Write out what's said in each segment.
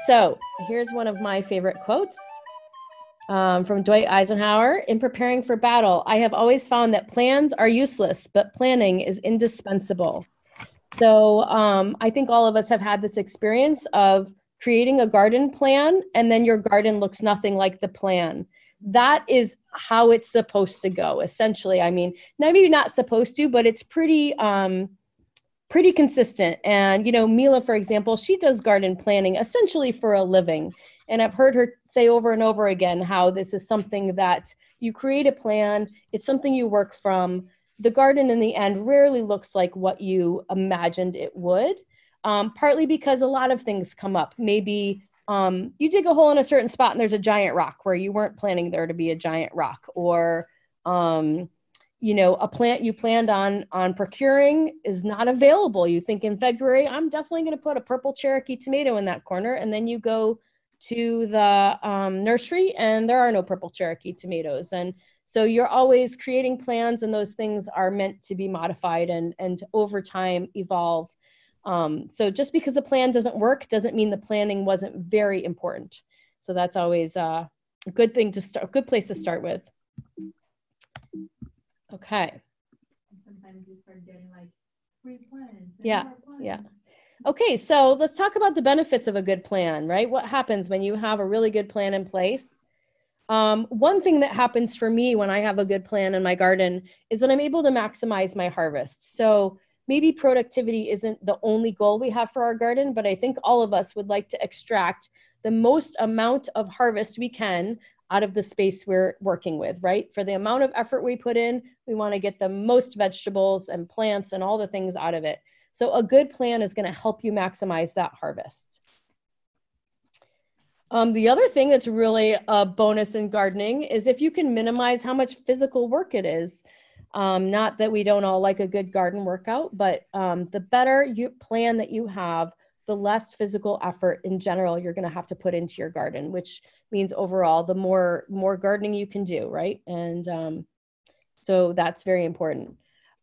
So here's one of my favorite quotes from Dwight Eisenhower. In preparing for battle, I have always found that plans are useless, but planning is indispensable. So I think all of us have had this experience of creating a garden plan and then your garden looks nothing like the plan. That is how it's supposed to go, essentially. I mean, maybe not supposed to, but it's pretty consistent. And, you know, Mila, for example, she does garden planning essentially for a living. And I've heard her say over and over again how this is something that you create a plan, it's something you work from. The garden in the end rarely looks like what you imagined it would, partly because a lot of things come up. Maybe you dig a hole in a certain spot and there's a giant rock where you weren't planning there to be a giant rock, or you know, a plant you planned on procuring is not available. You think in February, I'm definitely going to put a purple Cherokee tomato in that corner. And then you go to the nursery and there are no purple Cherokee tomatoes. And so you're always creating plans, and those things are meant to be modified and over time evolve. So just because the plan doesn't work doesn't mean the planning wasn't very important. So that's always a good thing to start, a good place to start with. Okay. Sometimes you start getting like free plans. Yeah. Yeah. Okay. So let's talk about the benefits of a good plan, right? What happens when you have a really good plan in place? One thing that happens for me when I have a good plan in my garden is that I'm able to maximize my harvest. So maybe productivity isn't the only goal we have for our garden, but I think all of us would like to extract the most amount of harvest we can out of the space we're working with, right? For the amount of effort we put in, we want to get the most vegetables and plants and all the things out of it. So a good plan is going to help you maximize that harvest. The other thing that's really a bonus in gardening is if you can minimize how much physical work it is. Not that we don't all like a good garden workout, but the better plan that you have, the less physical effort in general you're going to have to put into your garden, which means overall the more gardening you can do, right? And so that's very important.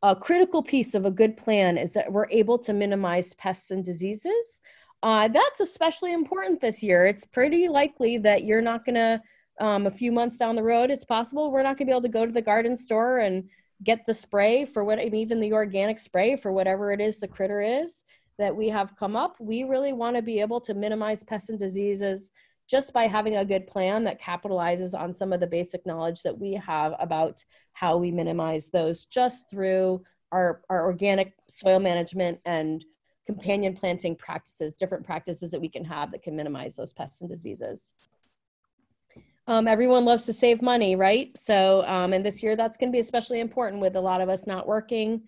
A critical piece of a good plan is that we're able to minimize pests and diseases. That's especially important this year. It's pretty likely that you're not going to, a few months down the road, it's possible we're not going to be able to go to the garden store and get the spray for what, even the organic spray for whatever it is the critter is that we have come up. We really want to be able to minimize pests and diseases just by having a good plan that capitalizes on some of the basic knowledge that we have about how we minimize those just through our organic soil management and companion planting practices, different practices that we can have that can minimize those pests and diseases. Everyone loves to save money, right? So, and this year that's going to be especially important with a lot of us not working.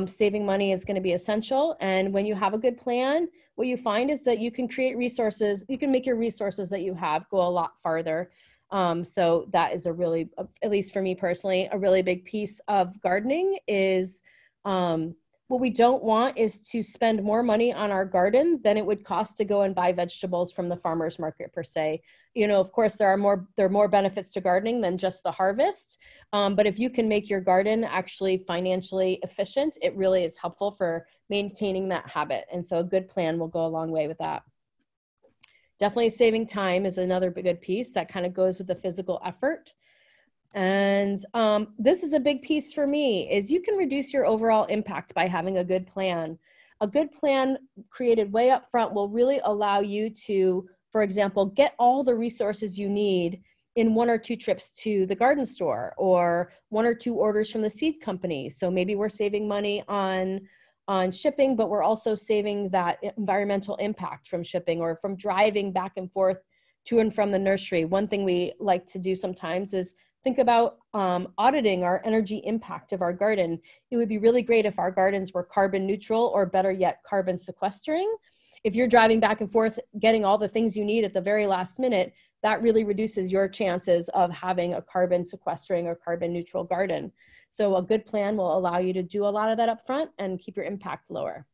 Saving money is going to be essential. And when you have a good plan, what you find is that you can create resources. You can make your resources that you have go a lot farther. So that is a really, at least for me personally, a really big piece of gardening is what we don't want is to spend more money on our garden than it would cost to go and buy vegetables from the farmer's market per se. You know, of course, there are more benefits to gardening than just the harvest. But if you can make your garden actually financially efficient, it really is helpful for maintaining that habit. And so a good plan will go a long way with that. Definitely saving time is another good piece that kind of goes with the physical effort. And this is a big piece for me, is you can reduce your overall impact by having a good plan. A good plan created way up front will really allow you to, for example, get all the resources you need in 1 or 2 trips to the garden store or 1 or 2 orders from the seed company. So maybe we're saving money on shipping, but we're also saving that environmental impact from shipping or from driving back and forth to and from the nursery. One thing we like to do sometimes is think about auditing our energy impact of our garden. It would be really great if our gardens were carbon neutral, or better yet, carbon sequestering. If you're driving back and forth, getting all the things you need at the very last minute, that really reduces your chances of having a carbon sequestering or carbon neutral garden. So a good plan will allow you to do a lot of that up front and keep your impact lower.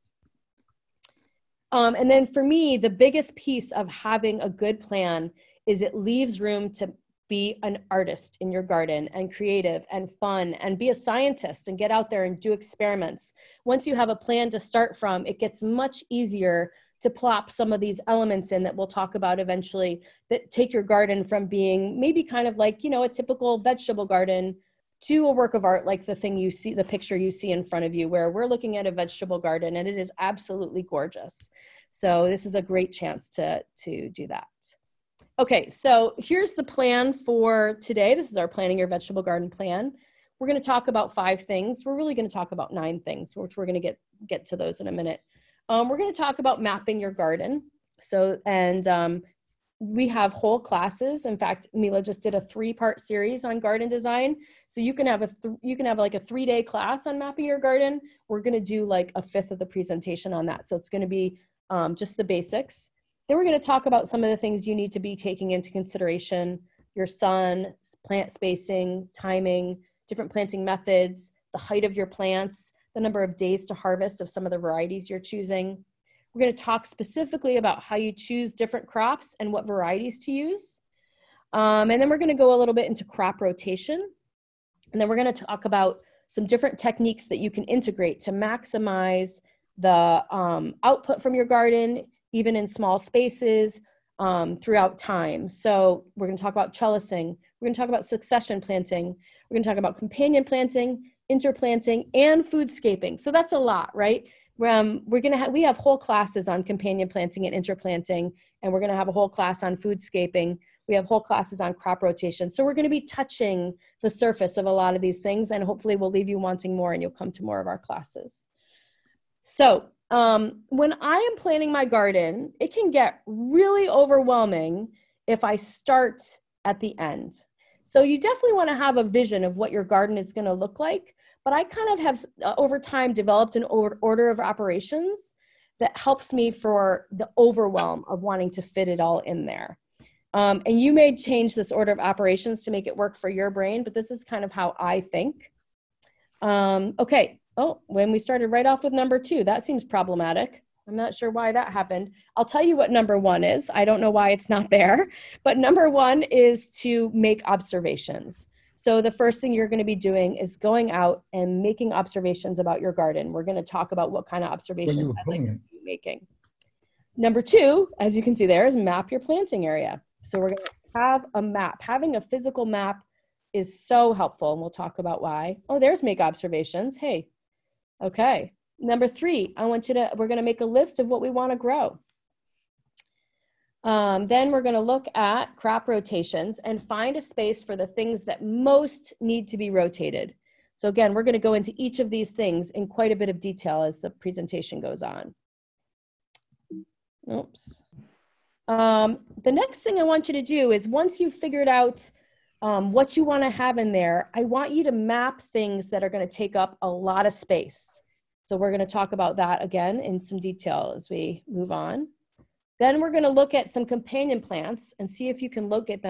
And then for me, the biggest piece of having a good plan is it leaves room to be an artist in your garden and creative and fun and be a scientist and get out there and do experiments. Once you have a plan to start from, it gets much easier to plop some of these elements in that we'll talk about eventually, that take your garden from being maybe kind of like, you know, a typical vegetable garden to a work of art, like the thing you see, the picture you see in front of you, where we're looking at a vegetable garden and it is absolutely gorgeous. So this is a great chance to do that. Okay, so here's the plan for today. This is our Planning Your Vegetable Garden plan. We're going to talk about 5 things. We're really going to talk about 9 things, which we're going to get to those in a minute. We're going to talk about mapping your garden. So, and we have whole classes. In fact, Mila just did a 3-part series on garden design. So you can have like a 3-day class on mapping your garden. We're going to do like a 5th of the presentation on that. So it's going to be just the basics. Then we're going to talk about some of the things you need to be taking into consideration: your sun, plant spacing, timing, different planting methods, the height of your plants, the number of days to harvest of some of the varieties you're choosing. We're going to talk specifically about how you choose different crops and what varieties to use. And then we're going to go a little bit into crop rotation. And then we're going to talk about some different techniques that you can integrate to maximize the output from your garden, even in small spaces, throughout time. So we're going to talk about trellising. We're going to talk about succession planting. We're going to talk about companion planting, interplanting, and foodscaping. So that's a lot, right? We have whole classes on companion planting and interplanting, and we're going to have a whole class on foodscaping. We have whole classes on crop rotation. So we're going to be touching the surface of a lot of these things, and hopefully we'll leave you wanting more and you'll come to more of our classes. So when I am planning my garden, it can get really overwhelming if I start at the end. So you definitely want to have a vision of what your garden is going to look like. But I kind of have, over time, developed an order of operations that helps me for the overwhelm of wanting to fit it all in there. And you may change this order of operations to make it work for your brain, but this is kind of how I think. Okay. Oh, when we started right off with number 2, that seems problematic. I'm not sure why that happened. I'll tell you what number 1 is. I don't know why it's not there, but number 1 is to make observations. So the first thing you're going to be doing is going out and making observations about your garden. We're going to talk about what kind of observations I'd like to be making. Number 2, as you can see there, is map your planting area. So we're going to have a map. Having a physical map is so helpful, and we'll talk about why. Oh, there's make observations. Hey. Okay. Number 3, we're going to make a list of what we want to grow. Then we're going to look at crop rotations and find a space for the things that most need to be rotated. So again, we're going to go into each of these things in quite a bit of detail as the presentation goes on. Oops. The next thing I want you to do is, once you've figured out what you want to have in there, I want you to map things that are going to take up a lot of space. So we're going to talk about that again in some detail as we move on. Then we're going to look at some companion plants and see if you can locate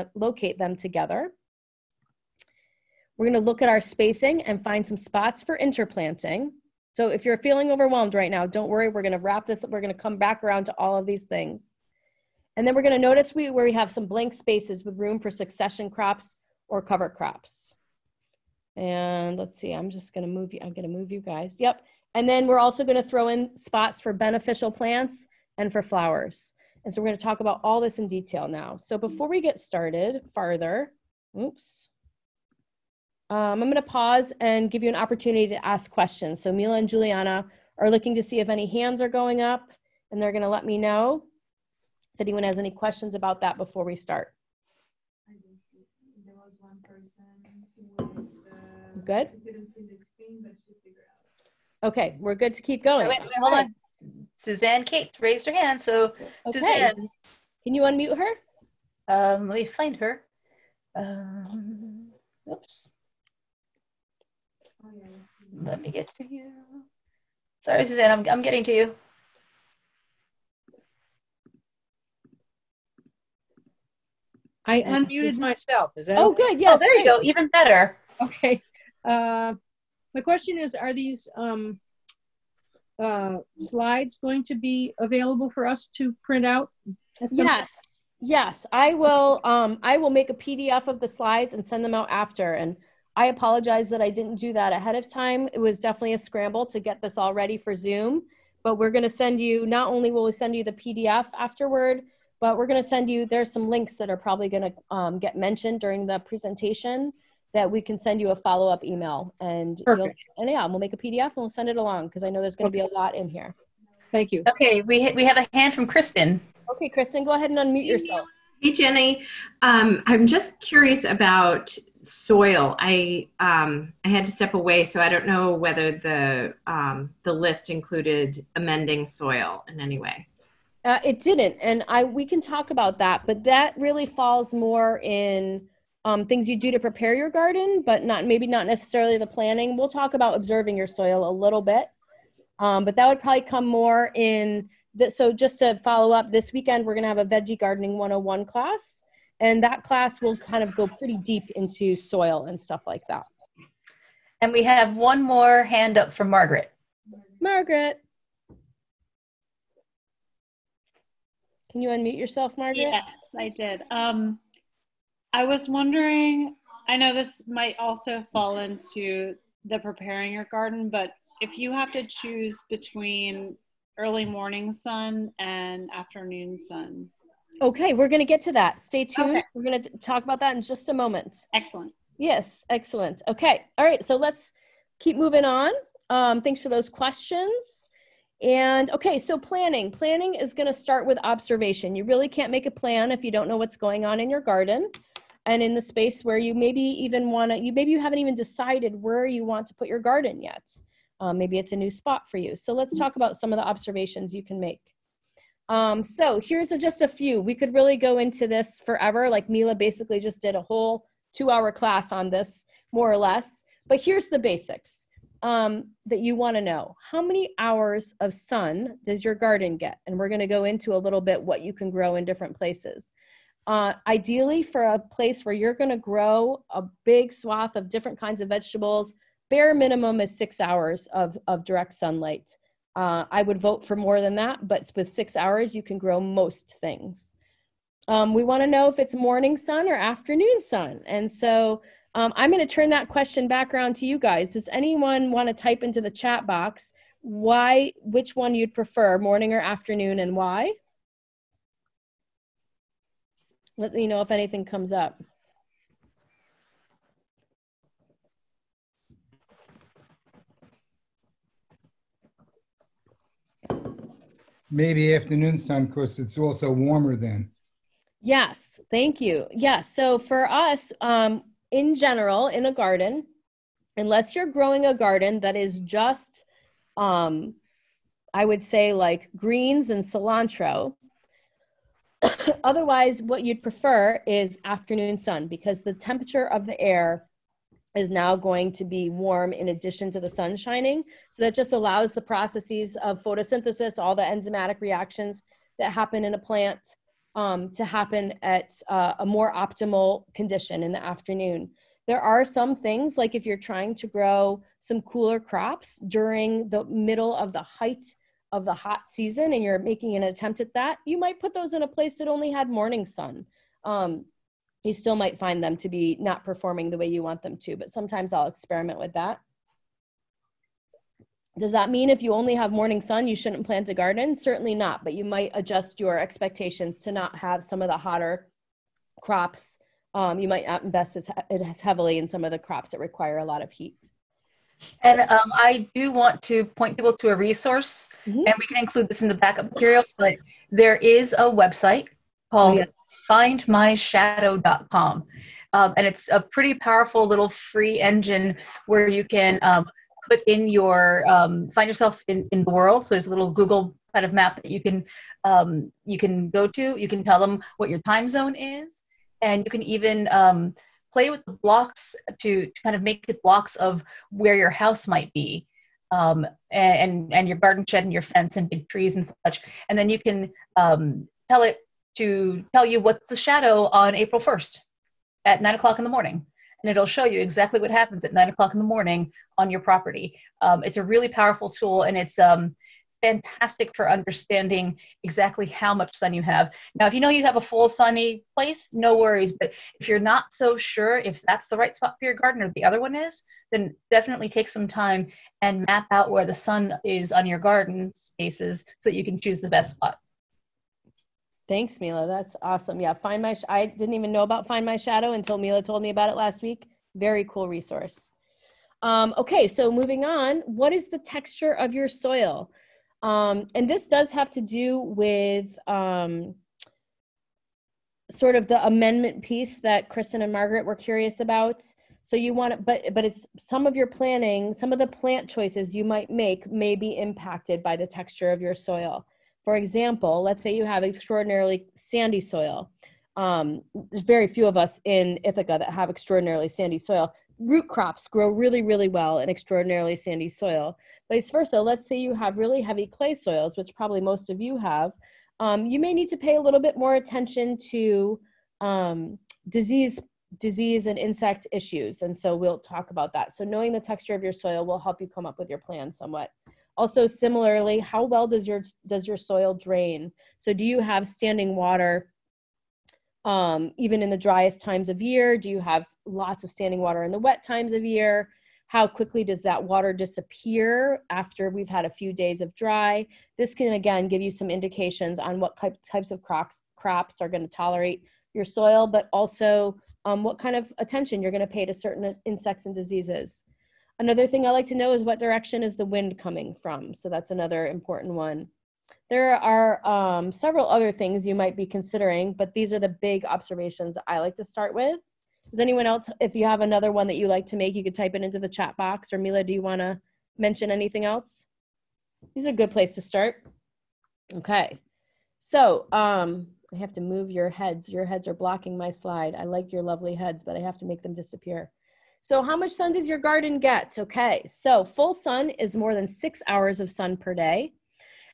them together. We're going to look at our spacing and find some spots for interplanting. So if you're feeling overwhelmed right now, don't worry, we're going to wrap this up. We're going to come back around to all of these things. And then we're going to notice where we have some blank spaces with room for succession crops or cover crops. And let's see, I'm just going to move you. I'm going to move you guys. Yep. And then we're also going to throw in spots for beneficial plants and for flowers. And so we're going to talk about all this in detail now. So before we get started farther, oops, I'm going to pause and give you an opportunity to ask questions. So Mila and Juliana are looking to see if any hands are going up, and they're going to let me know if anyone has any questions about that before we start. There was one person with, good? she didn't see the screen, but she figured out. Okay, we're good to keep going. Wait, hold on. Suzanne Kate raised her hand. So okay. Suzanne. Can you unmute her? Let me find her. Oops. Oh, yeah. Let me get to you. Sorry, Suzanne, I'm getting to you. I unmuted myself. Is that Oh, okay? good. Yes. Oh, there you go. Even better. Okay. My question is, are these slides going to be available for us to print out? Yes. Yes. I will make a PDF of the slides and send them out after. And I apologize that I didn't do that ahead of time. It was definitely a scramble to get this all ready for Zoom. but we're going to send you, not only will we send you the PDF afterward, but we're going to send you, there's some links that are probably going to get mentioned during the presentation that we can send you a follow-up email, and Perfect. we'll make a PDF and we'll send it along, because I know there's going to be a lot in here. Thank you. Okay, we have a hand from Kristen. Okay, Kristen, go ahead and unmute yourself. Hey, Jenny. I'm just curious about soil. I had to step away, so I don't know whether the list included amending soil in any way. It didn't, and we can talk about that, but that really falls more in things you do to prepare your garden, but maybe not necessarily the planning. We'll talk about observing your soil a little bit, but that would probably come more in. So just to follow up, this weekend we're going to have a Veggie Gardening 101 class, and that class will kind of go pretty deep into soil and stuff like that. And we have one more hand up from Margaret. Margaret. Can you unmute yourself, Margaret? Yes, I did. I was wondering, I know this might also fall into the preparing your garden, but if you have to choose between early morning sun and afternoon sun. Okay, we're going to get to that. Stay tuned. Okay. We're going to talk about that in just a moment. Excellent. Yes, excellent. Okay, all right, so let's keep moving on. Thanks for those questions. And okay, so planning. Planning is going to start with observation. You really can't make a plan if you don't know what's going on in your garden and in the space where you maybe even want to, maybe you haven't even decided where you want to put your garden yet. Maybe it's a new spot for you. So let's talk about some of the observations you can make. So here's just a few. We could really go into this forever. Like Mila basically just did a whole 2-hour class on this, more or less. But here's the basics that you want to know. How many hours of sun does your garden get? And we're going to go into a little bit what you can grow in different places. Ideally, for a place where you're going to grow a big swath of different kinds of vegetables, bare minimum is 6 hours of direct sunlight. I would vote for more than that, but with 6 hours, you can grow most things. We want to know if it's morning sun or afternoon sun. And so I'm going to turn that question back around to you guys. Does anyone want to type into the chat box which one you'd prefer, morning or afternoon, and why? Let me know if anything comes up. Maybe afternoon sun, because it's also warmer then. Yes, thank you. Yes, so for us, in general, in a garden, unless you're growing a garden that is just, I would say like greens and cilantro, otherwise what you'd prefer is afternoon sun, because the temperature of the air is now going to be warm in addition to the sun shining. So that just allows the processes of photosynthesis, all the enzymatic reactions that happen in a plant to happen at a more optimal condition in the afternoon. There are some things, like if you're trying to grow some cooler crops during the middle of the height of the hot season and you're making an attempt at that, you might put those in a place that only had morning sun. You still might find them to be not performing the way you want them to, but sometimes I'll experiment with that. Does that mean if you only have morning sun, you shouldn't plant a garden? Certainly not, but you might adjust your expectations to not have some of the hotter crops. You might not invest as heavily in some of the crops that require a lot of heat. And I do want to point people to a resource, and we can include this in the backup materials, but there is a website called findmyshadow.com. And it's a pretty powerful little free engine where you can put in your, find yourself in the world. So there's a little Google kind of map that you can go to. You can tell them what your time zone is, and you can even play with the blocks to kind of make it blocks of where your house might be, and your garden shed and your fence and big trees and such. And then you can tell it to tell you what's the shadow on April 1st at 9 o'clock in the morning. And it'll show you exactly what happens at 9 o'clock in the morning on your property. It's a really powerful tool, and it's fantastic for understanding exactly how much sun you have. Now, if you know you have a full sunny place, no worries. But if you're not so sure if that's the right spot for your garden or the other one is, then definitely take some time and map out where the sun is on your garden spaces so that you can choose the best spot. Thanks, Mila. That's awesome. Yeah, I didn't even know about Find My Shadow until Mila told me about it last week. Very cool resource. Okay, so moving on, what is the texture of your soil? And this does have to do with sort of the amendment piece that Kristen and Margaret were curious about. So you want to, but it's some of your planning, some of the plant choices you might make may be impacted by the texture of your soil. For example, let's say you have extraordinarily sandy soil. There's very few of us in Ithaca that have extraordinarily sandy soil. Root crops grow really, really well in extraordinarily sandy soil. Vice versa, let's say you have really heavy clay soils, which probably most of you have. You may need to pay a little bit more attention to disease and insect issues. And so we'll talk about that. So knowing the texture of your soil will help you come up with your plan somewhat. Also, similarly, how well does your soil drain? So do you have standing water even in the driest times of year? Do you have lots of standing water in the wet times of year? How quickly does that water disappear after we've had a few days of dry? This can, again, give you some indications on what types of crops are going to tolerate your soil, but also what kind of attention you're going to pay to certain insects and diseases. Another thing I like to know is what direction is the wind coming from? So that's another important one. There are several other things you might be considering, but these are the big observations I like to start with. Does anyone else, if you have another one that you like to make, you could type it into the chat box. Or Mila, do you want to mention anything else? These are a good place to start. Okay. So I have to move your heads. Your heads are blocking my slide. I like your lovely heads, but I have to make them disappear. So how much sun does your garden get? Okay, so full sun is more than 6 hours of sun per day.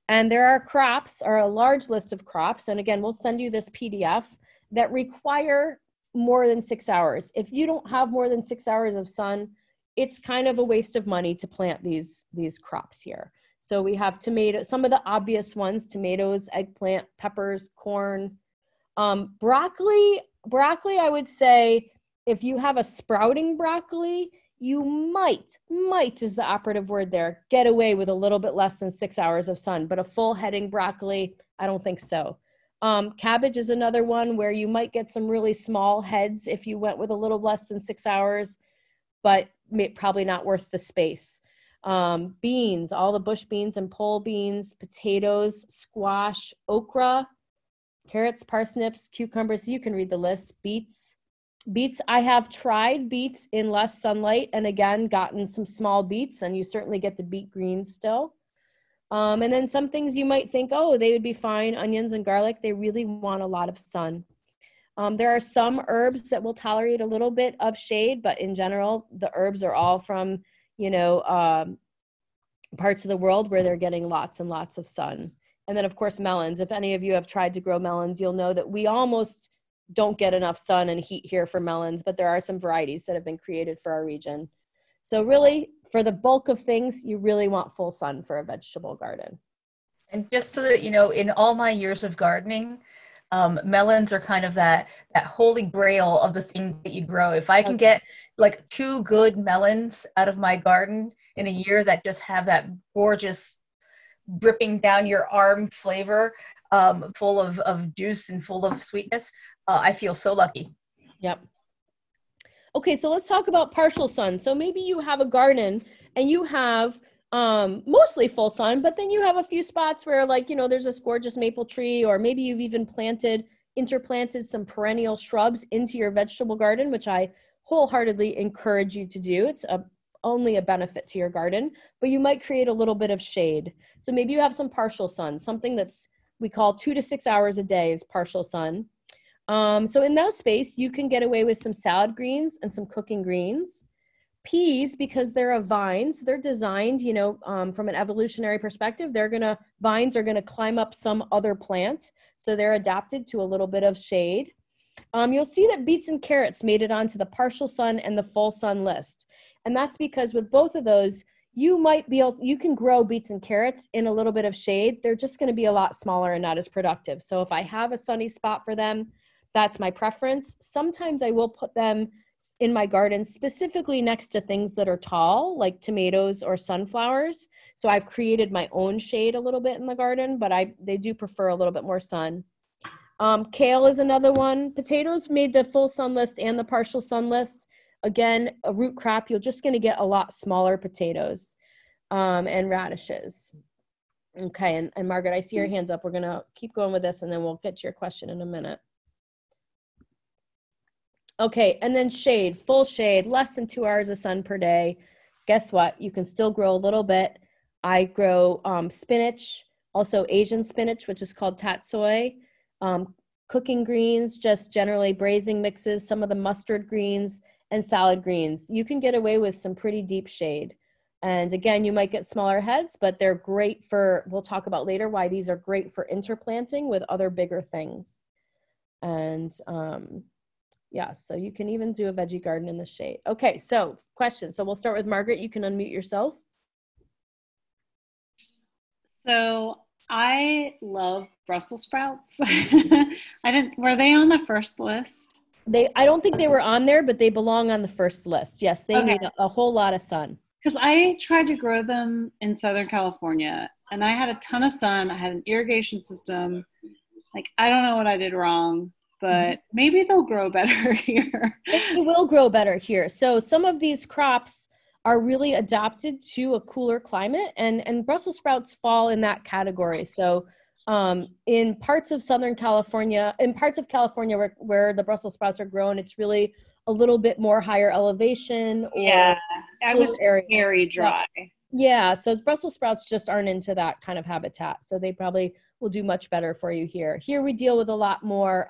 And there are crops, or a large list of crops, and again, we'll send you this PDF, that require more than 6 hours. If you don't have more than 6 hours of sun, it's kind of a waste of money to plant these crops here. So we have tomatoes, some of the obvious ones: tomatoes, eggplant, peppers, corn. Broccoli, I would say, if you have a sprouting broccoli, you might is the operative word there, get away with a little bit less than 6 hours of sun. But a full heading broccoli, I don't think so. Cabbage is another one where you might get some really small heads if you went with a little less than 6 hours, but probably not worth the space. Beans, all the bush beans and pole beans, potatoes, squash, okra, carrots, parsnips, cucumbers. You can read the list. Beets, I have tried beets in less sunlight and again gotten some small beets, and you certainly get the beet greens still. And then some things you might think, oh, they would be fine. Onions and garlic, they really want a lot of sun. There are some herbs that will tolerate a little bit of shade, but in general, the herbs are all from, parts of the world where they're getting lots and lots of sun. And then, of course, melons. If any of you have tried to grow melons, you'll know that we almost don't get enough sun and heat here for melons, but there are some varieties that have been created for our region. So really, for the bulk of things, you really want full sun for a vegetable garden. And just so that you know, in all my years of gardening, melons are kind of that holy grail of the thing that you grow. If I can get like 2 good melons out of my garden in a year that just have that gorgeous dripping down your arm flavor, full of juice and full of sweetness, I feel so lucky. Yep. Okay, so let's talk about partial sun. So maybe you have a garden and you have mostly full sun, but then you have a few spots where, like, there's this gorgeous maple tree, or maybe you've even interplanted some perennial shrubs into your vegetable garden, which I wholeheartedly encourage you to do. It's only a benefit to your garden, but you might create a little bit of shade. So maybe you have some partial sun, something that's we call 2 to 6 hours a day is partial sun. So in that space, you can get away with some salad greens and some cooking greens. Peas, because they're a vine, so they're designed, from an evolutionary perspective, vines are gonna climb up some other plant, so they're adapted to a little bit of shade. You'll see that beets and carrots made it onto the partial sun and the full sun list. And that's because with both of those, you might be able, you can grow beets and carrots in a little bit of shade. They're just going to be a lot smaller and not as productive. So if I have a sunny spot for them, that's my preference. Sometimes I will put them in my garden specifically next to things that are tall, like tomatoes or sunflowers. So I've created my own shade a little bit in the garden, but they do prefer a little bit more sun. Kale is another one. Potatoes made the full sun list and the partial sun list. Again, a root crop, you're just going to get a lot smaller potatoes and radishes. Okay, and Margaret, I see your hands up. We're going to keep going with this, and then we'll get to your question in a minute. Okay, and then shade, full shade, less than 2 hours of sun per day. Guess what? You can still grow a little bit. I grow spinach, also Asian spinach, which is called tatsoi, cooking greens, just generally braising mixes, some of the mustard greens, and salad greens. You can get away with some pretty deep shade. And again, you might get smaller heads, but they're great for, we'll talk about later why these are great for interplanting with other bigger things. And yeah, so you can even do a veggie garden in the shade. Okay, so questions. So we'll start with Margaret. You can unmute yourself. So I love Brussels sprouts. Were they on the first list? I don't think they were on there, but they belong on the first list. Yes, they need a whole lot of sun. Because I tried to grow them in Southern California, and I had a ton of sun. I had an irrigation system. Like, I don't know what I did wrong, but maybe they'll grow better here. They will grow better here. So some of these crops are really adapted to a cooler climate, and Brussels sprouts fall in that category. So in parts of Southern California, in parts of California where the Brussels sprouts are grown, it's really a little bit more higher elevation. Or I was very dry. Yeah, so Brussels sprouts just aren't into that kind of habitat. So they probably will do much better for you here. Here we deal with a lot more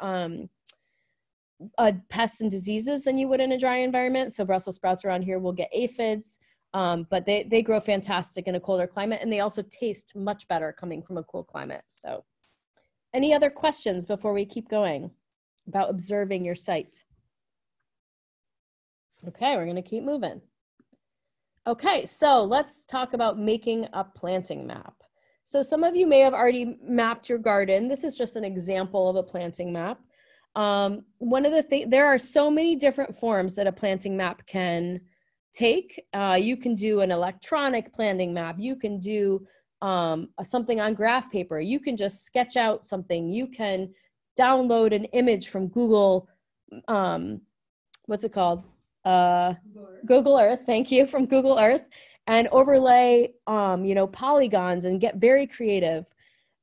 pests and diseases than you would in a dry environment. So Brussels sprouts around here will get aphids, but they grow fantastic in a colder climate, and they also taste much better coming from a cool climate. So any other questions before we keep going about observing your site? Okay, we're going to keep moving. Okay, so let's talk about making a planting map. So some of you may have already mapped your garden. This is just an example of a planting map. One of the things, there are so many different forms that a planting map can take. You can do an electronic planting map. You can do something on graph paper. You can just sketch out something. You can download an image from Google, what's it called? Google Earth, thank you, from Google Earth, and overlay, polygons and get very creative.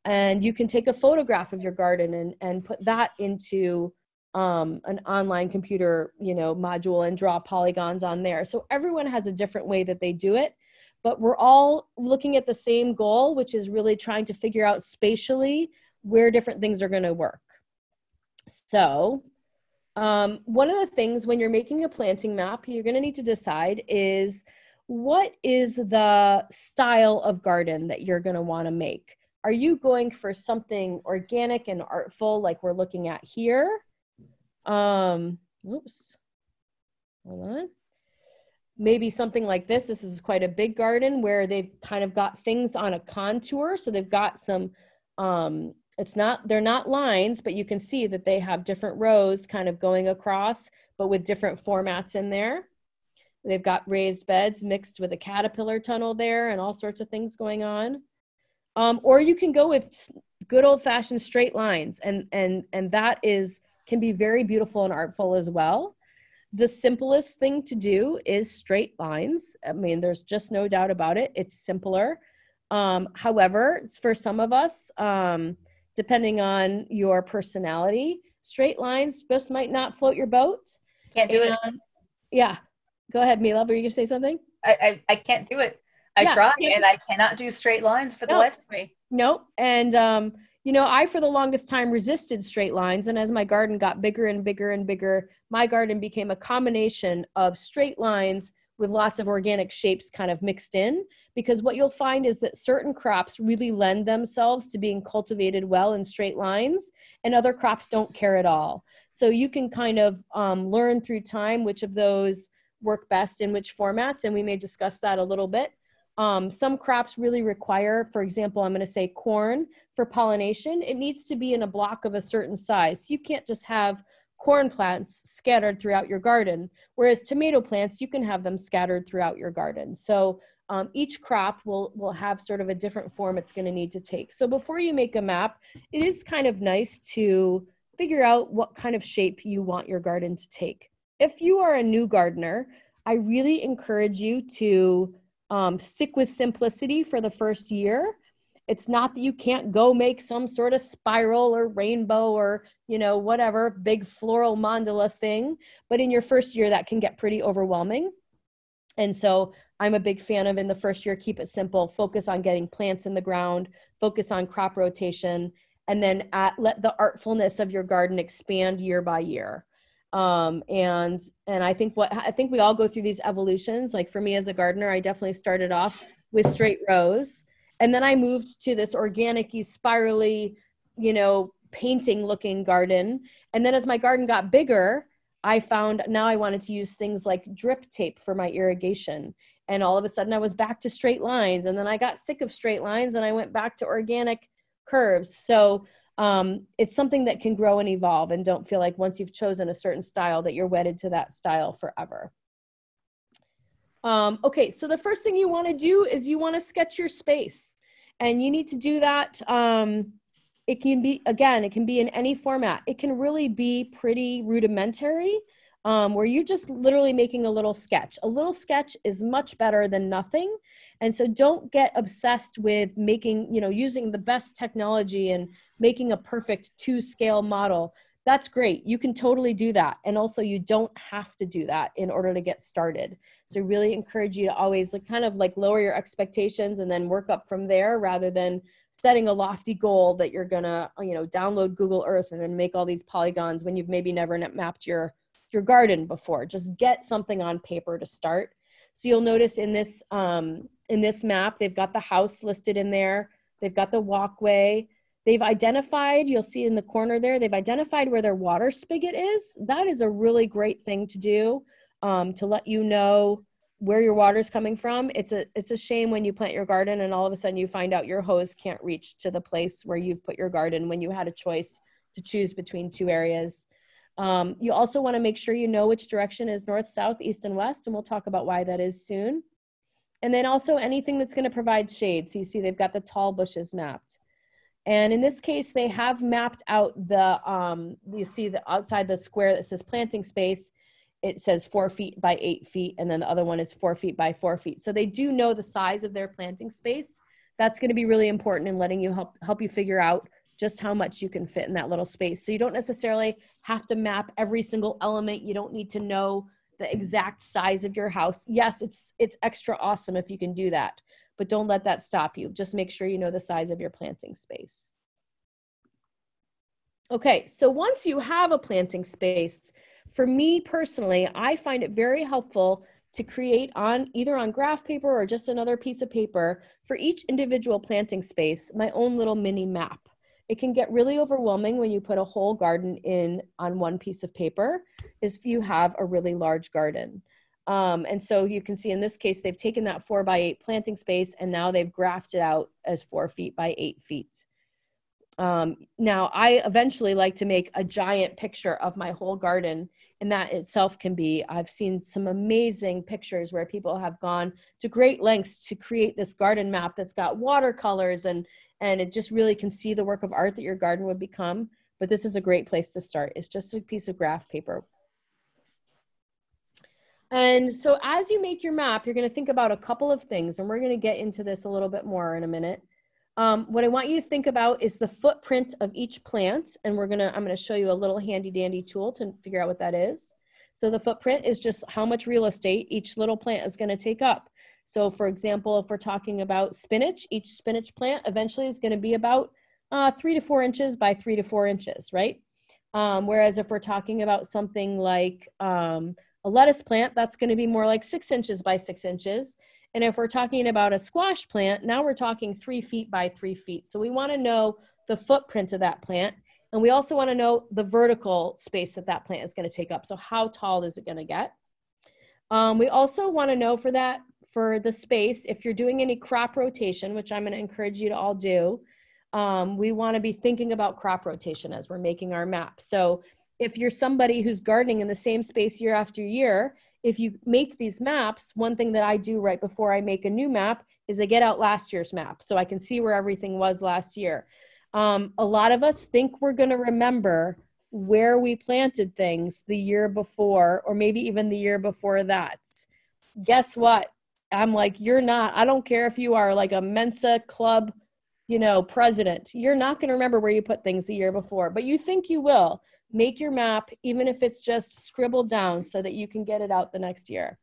And you can take a photograph of your garden and put that into an online computer, module and draw polygons on there. So everyone has a different way that they do it, but we're all looking at the same goal, which is really trying to figure out spatially where different things are going to work. So one of the things when you're making a planting map, you're going to need to decide is what is the style of garden that you're going to want to make? Are you going for something organic and artful like we're looking at here? Oops, hold on. Maybe something like this. This is quite a big garden where they've kind of got things on a contour. So they've got some, they're not lines, but you can see that they have different rows kind of going across, but with different formats in there. They've got raised beds mixed with a caterpillar tunnel there and all sorts of things going on. Or you can go with good old-fashioned straight lines, and that can be very beautiful and artful as well. The simplest thing to do is straight lines. I mean, there's just no doubt about it. It's simpler. However, for some of us, depending on your personality, straight lines just might not float your boat. Can't do it. Yeah. Go ahead, Mila. Were you going to say something? I can't do it. I try, and I cannot do straight lines for the life of me. No. And, I, for the longest time, resisted straight lines. And as my garden got bigger and bigger and bigger, my garden became a combination of straight lines with lots of organic shapes kind of mixed in. Because what you'll find is that certain crops really lend themselves to being cultivated well in straight lines, and other crops don't care at all. So you can kind of learn through time which of those work best in which formats, and we may discuss that a little bit. Some crops really require, for example, I'm going to say corn for pollination. It needs to be in a block of a certain size. You can't just have corn plants scattered throughout your garden, whereas tomato plants, you can have them scattered throughout your garden. So each crop will have sort of a different form it's going to need to take. So before you make a map, it is kind of nice to figure out what kind of shape you want your garden to take. If you are a new gardener, I really encourage you to stick with simplicity for the first year. It's not that you can't go make some sort of spiral or rainbow or, you know, whatever big floral mandala thing, but in your first year that can get pretty overwhelming. And so I'm a big fan of, in the first year, keep it simple, focus on getting plants in the ground, focus on crop rotation, and then let the artfulness of your garden expand year by year. And I think we all go through these evolutions. Like for me as a gardener, I definitely started off with straight rows, and then I moved to this organic-y, spirally, you know, painting looking garden. And then as my garden got bigger, I found now I wanted to use things like drip tape for my irrigation. And all of a sudden I was back to straight lines. And then I got sick of straight lines and I went back to organic curves. So it's something that can grow and evolve, and don't feel like once you've chosen a certain style that you're wedded to that style forever. Okay, so the first thing you want to do is you want to sketch your space, and you need to do that. It can be, again, it can be in any format. It can really be pretty rudimentary, where you're just literally making a little sketch. A little sketch is much better than nothing. And so don't get obsessed with making, you know, using the best technology and making a perfect 2-scale model. That's great. You can totally do that. And also you don't have to do that in order to get started. So I really encourage you to always kind of lower your expectations and then work up from there, rather than setting a lofty goal that you're gonna, you know, download Google Earth and then make all these polygons when you've maybe never mapped your garden before. Just get something on paper to start. So you'll notice in this map, they've got the house listed in there. They've got the walkway. They've identified, you'll see in the corner there, they've identified where their water spigot is. That is a really great thing to do, to let you know where your water's coming from. It's a shame when you plant your garden and all of a sudden you find out your hose can't reach to the place where you've put your garden when you had a choice to choose between 2 areas. You also want to make sure you know which direction is north, south, east, and west, and we'll talk about why that is soon. And then also anything that's going to provide shade. So you see they've got the tall bushes mapped. And in this case, they have mapped out the, you see the outside the square that says planting space, it says 4 feet by 8 feet, and then the other one is 4 feet by 4 feet. So they do know the size of their planting space. That's going to be really important in letting you help you figure out just how much you can fit in that little space. So you don't necessarily have to map every single element. You don't need to know the exact size of your house. Yes, it's extra awesome if you can do that, but don't let that stop you. Just make sure you know the size of your planting space. Okay, so once you have a planting space, for me personally, I find it very helpful to create either on graph paper or just another piece of paper for each individual planting space, my own little mini map. It can get really overwhelming when you put a whole garden on one piece of paper, if you have a really large garden. And so you can see in this case, they've taken that 4 by 8 planting space and now they've graphed it out as 4 feet by 8 feet. Now I eventually like to make a giant picture of my whole garden, and that itself can be, I've seen some amazing pictures where people have gone to great lengths to create this garden map that's got watercolors and it just really can see the work of art that your garden would become. But this is a great place to start. It's just a piece of graph paper. And so as you make your map, you're going to think about a couple of things, and we're going to get into this a little bit more in a minute. What I want you to think about is the footprint of each plant, and I'm going to show you a little handy dandy tool to figure out what that is. So the footprint is just how much real estate each little plant is going to take up. So for example, if we're talking about spinach, each spinach plant eventually is going to be about 3 to 4 inches by 3 to 4 inches, right? Whereas if we're talking about something like a lettuce plant, that's going to be more like 6 inches by 6 inches. And if we're talking about a squash plant, now we're talking 3 feet by 3 feet. So we want to know the footprint of that plant. And we also want to know the vertical space that plant is going to take up. So how tall is it going to get? We also want to know for that for the space, if you're doing any crop rotation, which I'm going to encourage you to all do, we want to be thinking about crop rotation as we're making our map. So if you're somebody who's gardening in the same space year after year, if you make these maps, one thing that I do right before I make a new map is I get out last year's map so I can see where everything was last year. A lot of us think we're going to remember where we planted things the year before, or maybe even the year before that. Guess what? I'm like, you're not. I don't care if you are like a Mensa club, president. You're not going to remember where you put things the year before, but you think you will. Make your map, even if it's just scribbled down so that you can get it out the next year.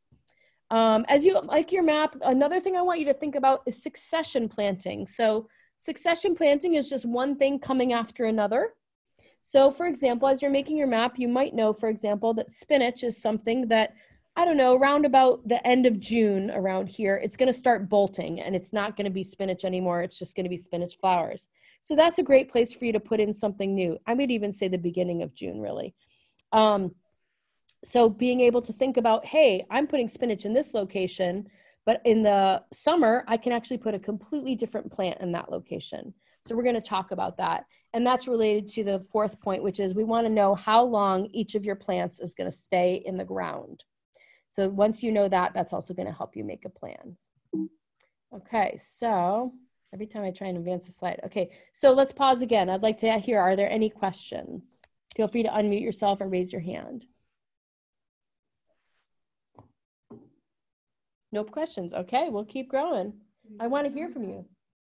As you like your map, another thing I want you to think about is succession planting. So succession planting is just one thing coming after another. So for example, as you're making your map, you might know, for example, that spinach is something that, I don't know, around about the end of June around here, it's going to start bolting and it's not going to be spinach anymore. It's just going to be spinach flowers. So that's a great place for you to put in something new. I would even say the beginning of June, really. So being able to think about, hey, I'm putting spinach in this location, but in the summer, I can actually put a completely different plant in that location. So we're going to talk about that. And that's related to the fourth point, which is we want to know how long each of your plants is going to stay in the ground. So once you know that, that's also going to help you make a plan. Okay, so every time I try and advance the slide. Okay, so let's pause again. I'd like to hear, are there any questions? Feel free to unmute yourself and raise your hand. No questions. Okay, we'll keep growing. I want to hear from you.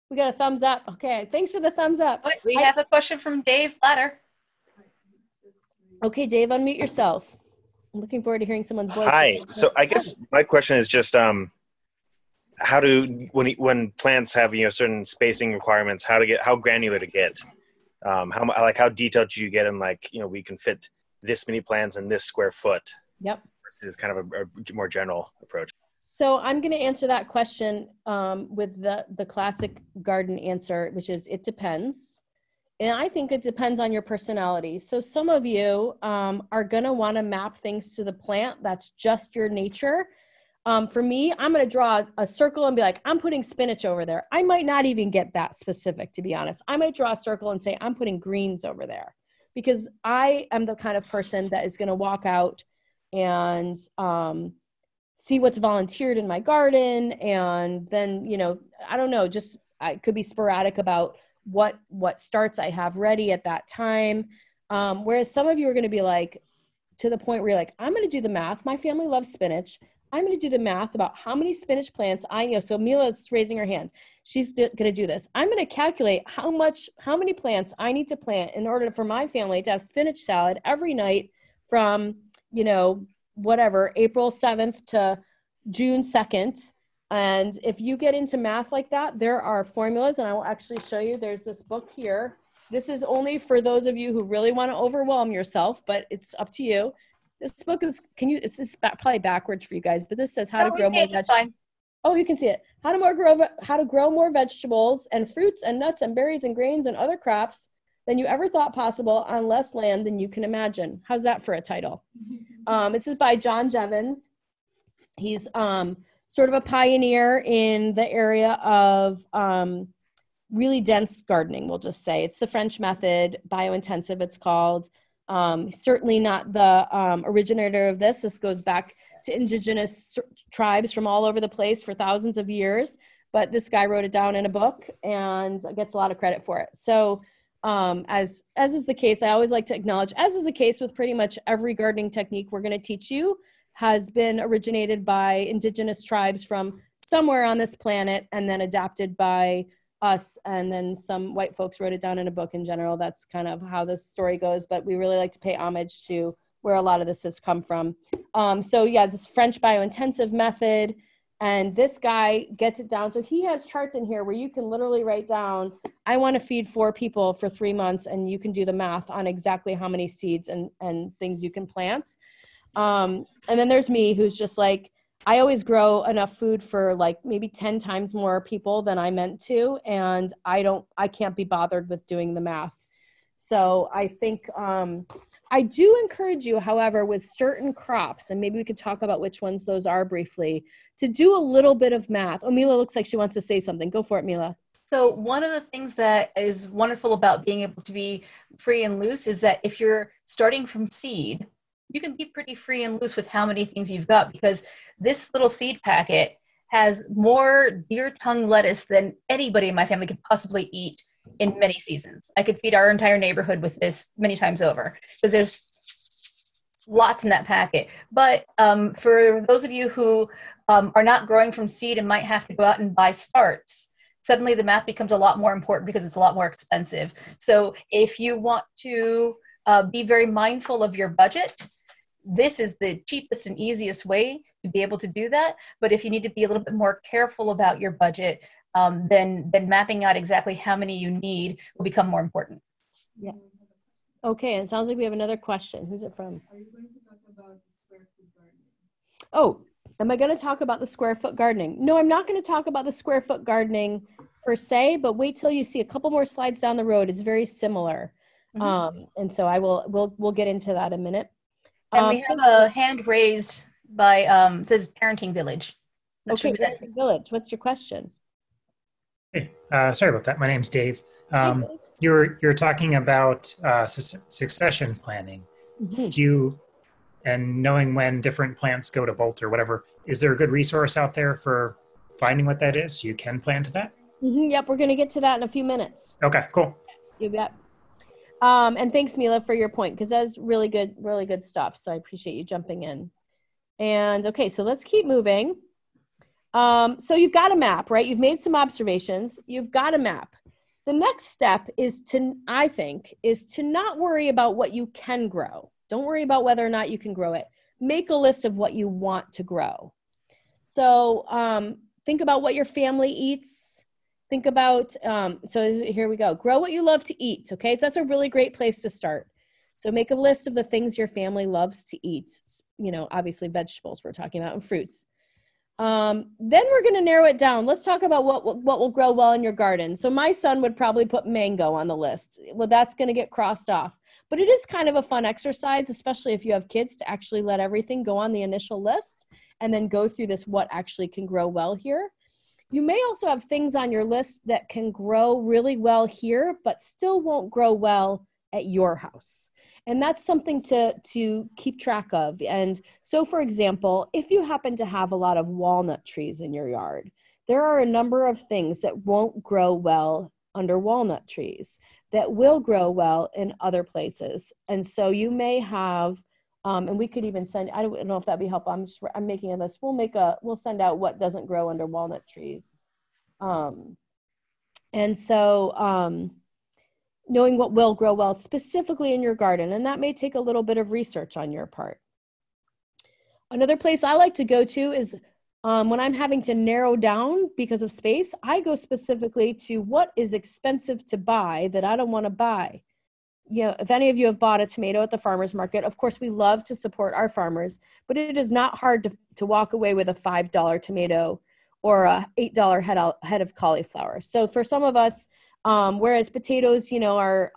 We got a thumbs up. Okay, thanks for the thumbs up. Wait, we have a question from Dave Platter. Okay, Dave, unmute yourself. I'm looking forward to hearing someone's voice. Hi. So I guess my question is just how do when plants have certain spacing requirements, how granular to get, how detailed do you get in, like, we can fit this many plants in this square foot. Yep. Versus kind of a more general approach. So I'm going to answer that question with the classic garden answer, which is it depends. And I think it depends on your personality. So some of you are going to want to map things to the plant. That's just your nature. For me, I'm going to draw a circle and be like, I'm putting spinach over there. I might not even get that specific, to be honest. I might draw a circle and say, I'm putting greens over there, because I am the kind of person that is going to walk out and see what's volunteered in my garden. And then, I don't know, I could be sporadic about what starts I have ready at that time. Whereas some of you are going to be like, to the point where you're like, I'm going to do the math. My family loves spinach. I'm going to do the math about how many spinach plants I know. So Mila's raising her hand. She's going to do this. I'm going to calculate how many plants I need to plant in order for my family to have spinach salad every night from, whatever, April 7th to June 2nd. And if you get into math like that, there are formulas, and I will actually show you. There's this book here. This is only for those of you who really want to overwhelm yourself, but it's up to you. This book is, it's probably backwards for you guys, but this says how to grow more vegetables. Oh, you can see it. How to grow more vegetables and fruits and nuts and berries and grains and other crops than you ever thought possible on less land than you can imagine. How's that for a title? This is by John Jevons. He's sort of a pioneer in the area of really dense gardening, we'll just say. It's the French method, biointensive it's called. Certainly not the originator of this. This goes back to indigenous tribes from all over the place for thousands of years. But this guy wrote it down in a book and gets a lot of credit for it. So as is the case, I always like to acknowledge, as is the case with pretty much every gardening technique we're going to teach you, has been originated by indigenous tribes from somewhere on this planet and then adapted by us, and then some white folks wrote it down in a book in general. That's kind of how this story goes, but we really like to pay homage to where a lot of this has come from. So yeah, this French biointensive method, and this guy gets it down. So he has charts in here where you can literally write down, I want to feed 4 people for 3 months, and you can do the math on exactly how many seeds and things you can plant. And then there's me, who's just like, I always grow enough food for like maybe 10 times more people than I meant to. And I can't be bothered with doing the math. So I think, I I do encourage you, however, with certain crops, and maybe we could talk about which ones those are briefly, to do a little bit of math. Oh, Mila looks like she wants to say something. Go for it, Mila. So one of the things that is wonderful about being able to be free and loose is that if you're starting from seed, you can be pretty free and loose with how many things you've got, because this little seed packet has more deer tongue lettuce than anybody in my family could possibly eat in many seasons. I could feed our entire neighborhood with this many times over, because there's lots in that packet. But for those of you who are not growing from seed and might have to go out and buy starts, suddenly the math becomes a lot more important because it's a lot more expensive. So if you want to be very mindful of your budget, this is the cheapest and easiest way to be able to do that. But if you need to be a little bit more careful about your budget, then mapping out exactly how many you need will become more important. Yeah. Okay, and it sounds like we have another question. Who's it from? Are you going to talk about the square foot gardening? Oh, am I going to talk about the square foot gardening? No, I'm not going to talk about the square foot gardening per se, but wait till you see a couple more slides down the road. It's very similar. Mm-hmm. And so we'll get into that in a minute. And we have a hand raised by, it says Parenting Village. Not Okay, sure who that Parenting is. Village, what's your question? Hey, sorry about that. My name's Dave. Dave. You're talking about succession planning. Mhm. Do you, and knowing when different plants go to bolt or whatever, is there a good resource out there for finding what that is so you can plan to that? Yep, we're going to get to that in a few minutes. Okay, cool. You bet. And thanks, Mila, for your point, because that's really good stuff. So I appreciate you jumping in. And okay, so let's keep moving. So you've got a map, right? You've made some observations. You've got a map. The next step is to, I think, is to not worry about what you can grow. Don't worry about whether or not you can grow it. Make a list of what you want to grow. So think about what your family eats. Think about, so here we go. Grow what you love to eat, okay? So that's a really great place to start. So make a list of the things your family loves to eat. You know, obviously vegetables we're talking about and fruits. Then we're going to narrow it down. Let's talk about what will grow well in your garden. So my son would probably put mango on the list. Well, that's going to get crossed off. But it is kind of a fun exercise, especially if you have kids, to actually let everything go on the initial list and then go through this what actually can grow well here. You may also have things on your list that can grow really well here, but still won't grow well at your house. And that's something to keep track of. And so, for example, if you happen to have a lot of walnut trees in your yard, there are a number of things that won't grow well under walnut trees that will grow well in other places. And so you may have, and we could even send, I don't know if that'd be helpful. I'm making a list. We'll send out what doesn't grow under walnut trees. And so, knowing what will grow well specifically in your garden, and that may take a little bit of research on your part. Another place I like to go to is when I'm having to narrow down because of space, I go specifically to what is expensive to buy that I don't want to buy. You know, if any of you have bought a tomato at the farmer's market, of course we love to support our farmers, but it is not hard to walk away with a $5 tomato or a $8 head of cauliflower. So for some of us, whereas potatoes, you know, are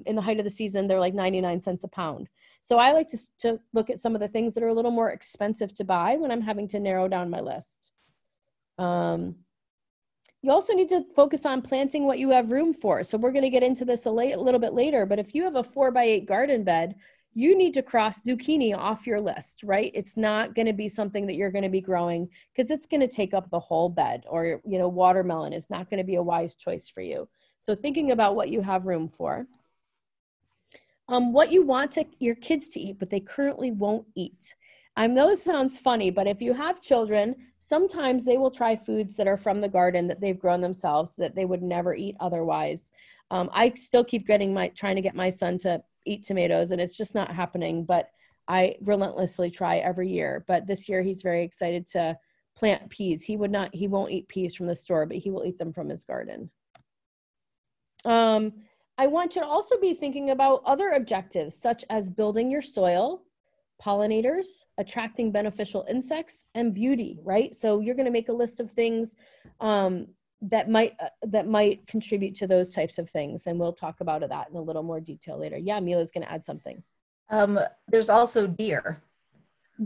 in the height of the season, they're like 99 cents a pound. So I like to look at some of the things that are a little more expensive to buy when I'm having to narrow down my list. You also need to focus on planting what you have room for. So we're going to get into this a little bit later, but if you have a 4x8 garden bed, you need to cross zucchini off your list, right? It's not going to be something that you're going to be growing because it's going to take up the whole bed, or, you know, watermelon is not going to be a wise choice for you. So thinking about what you have room for. What you want your kids to eat, but they currently won't eat. I know it sounds funny, but if you have children, sometimes they will try foods that are from the garden that they've grown themselves that they would never eat otherwise. I still keep trying to get my son to eat tomatoes, and it's just not happening, but I relentlessly try every year. But this year he's very excited to plant peas. He won't eat peas from the store, but he will eat them from his garden. I want you to also be thinking about other objectives, such as building your soil, pollinators, attracting beneficial insects, and beauty, right? So you're going to make a list of things that might contribute to those types of things, and we'll talk about that in a little more detail later. Yeah, Mila's going to add something. There's also deer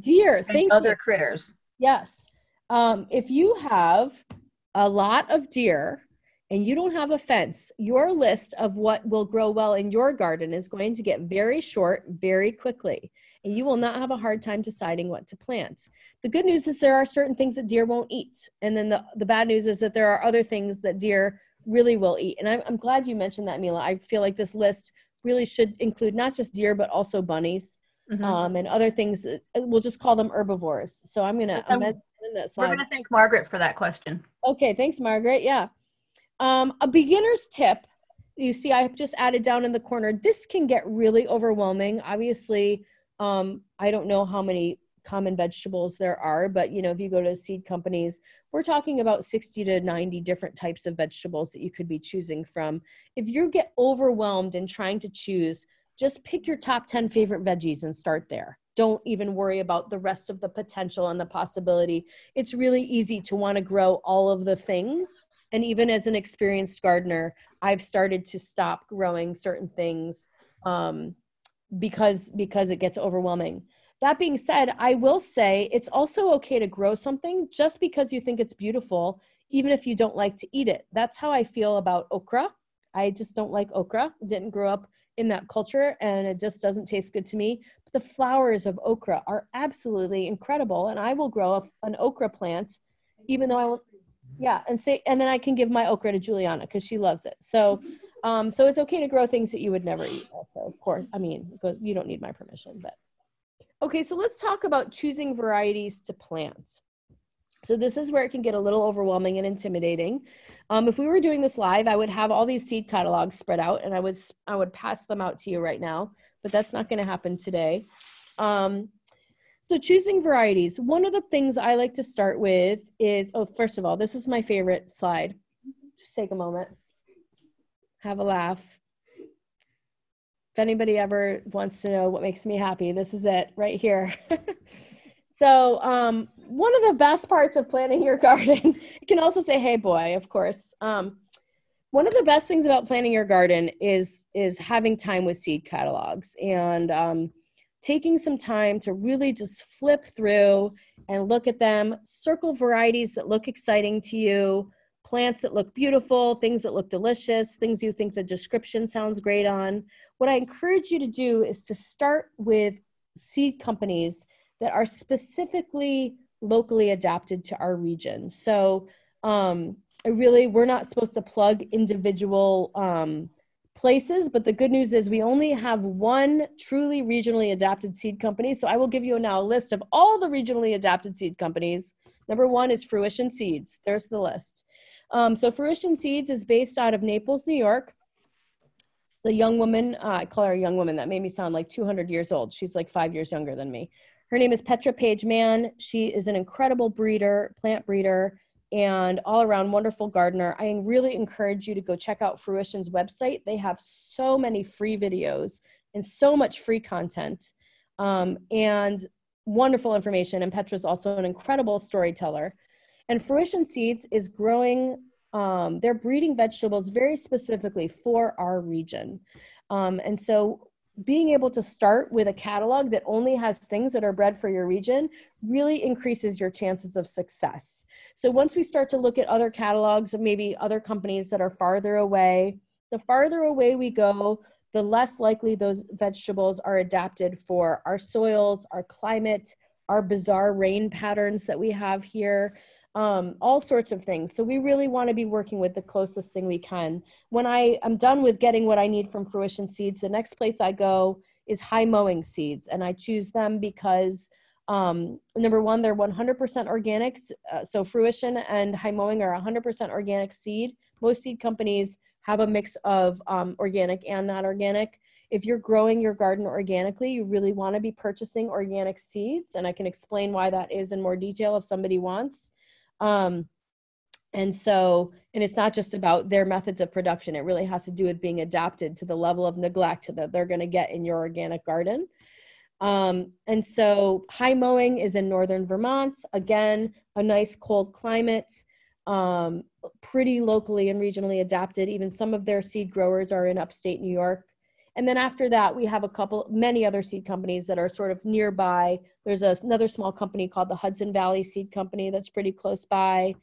Deer, and thank other you. critters. Yes. If you have a lot of deer and you don't have a fence, your list of what will grow well in your garden is going to get very short very quickly, and you will not have a hard time deciding what to plant. The good news is there are certain things that deer won't eat. And then the bad news is that there are other things that deer really will eat. And I'm glad you mentioned that, Mila. I feel like this list really should include not just deer, but also bunnies. And other things. We'll just call them herbivores. So I'm going to amend that slide. We're going to thank Margaret for that question. Okay, thanks, Margaret. Yeah. A beginner's tip, you see I've just added down in the corner. This can get really overwhelming. Obviously, I don't know how many common vegetables there are, but if you go to seed companies, we're talking about 60 to 90 different types of vegetables that you could be choosing from. If you get overwhelmed in trying to choose, just pick your top 10 favorite veggies and start there. Don't even worry about the rest of the potential and the possibility. It's really easy to want to grow all of the things. And even as an experienced gardener, I've started to stop growing certain things because it gets overwhelming. That being said, I will say it's also okay to grow something just because you think it's beautiful, even if you don't like to eat it. That's how I feel about okra. I just don't like okra. Didn't grow up in that culture, and it just doesn't taste good to me. But the flowers of okra are absolutely incredible, and I will grow an okra plant, even though I won't. Yeah, and then I can give my okra to Juliana because she loves it. So it's okay to grow things that you would never eat. Also, of course, I mean, because you don't need my permission. But okay, so let's talk about choosing varieties to plant. So this is where it can get a little overwhelming and intimidating. If we were doing this live, I would have all these seed catalogs spread out, and I would pass them out to you right now, but that's not going to happen today. So choosing varieties, one of the things I like to start with is, first of all, this is my favorite slide. Just take a moment, have a laugh. If anybody ever wants to know what makes me happy, this is it right here. So one of the best parts of planting your garden, you can also say, hey boy, of course. One of the best things about planting your garden is having time with seed catalogs and taking some time to really just flip through and look at them, circle varieties that look exciting to you, plants that look beautiful, things that look delicious, things you think the description sounds great on. What I encourage you to do is to start with seed companies that are specifically locally adapted to our region. So we're not supposed to plug individual places, but the good news is we only have one truly regionally adapted seed company. So I will give you now a list of all the regionally adapted seed companies. Number one is Fruition Seeds. There's the list. So Fruition Seeds is based out of Naples, New York. The young woman, I call her a young woman, that made me sound like 200 years old. She's like 5 years younger than me. Her name is Petra Page Mann. She is an incredible breeder, plant breeder, and all around wonderful gardener. I really encourage you to go check out Fruition's website. They have so many free videos and so much free content and wonderful information. And Petra's also an incredible storyteller. And Fruition Seeds is growing, they're breeding vegetables very specifically for our region. And so being able to start with a catalog that only has things that are bred for your region really increases your chances of success. So once we start to look at other catalogs of maybe other companies that are farther away, the farther away we go, the less likely those vegetables are adapted for our soils, our climate, our bizarre rain patterns that we have here, all sorts of things. So we really want to be working with the closest thing we can. When I am done with getting what I need from Fruition Seeds, the next place I go is High Mowing Seeds. And I choose them because number one, they're 100% organic. So Fruition and High Mowing are 100% organic seed. Most seed companies have a mix of organic and not organic. If you're growing your garden organically, you really want to be purchasing organic seeds. And I can explain why that is in more detail if somebody wants. And it's not just about their methods of production. It really has to do with being adapted to the level of neglect that they're going to get in your organic garden. And so High Mowing is in northern Vermont. Again, a nice cold climate, pretty locally and regionally adapted. Even some of their seed growers are in upstate New York. And then after that, we have many other seed companies that are sort of nearby. There's another small company called the Hudson Valley Seed Company that's pretty close by.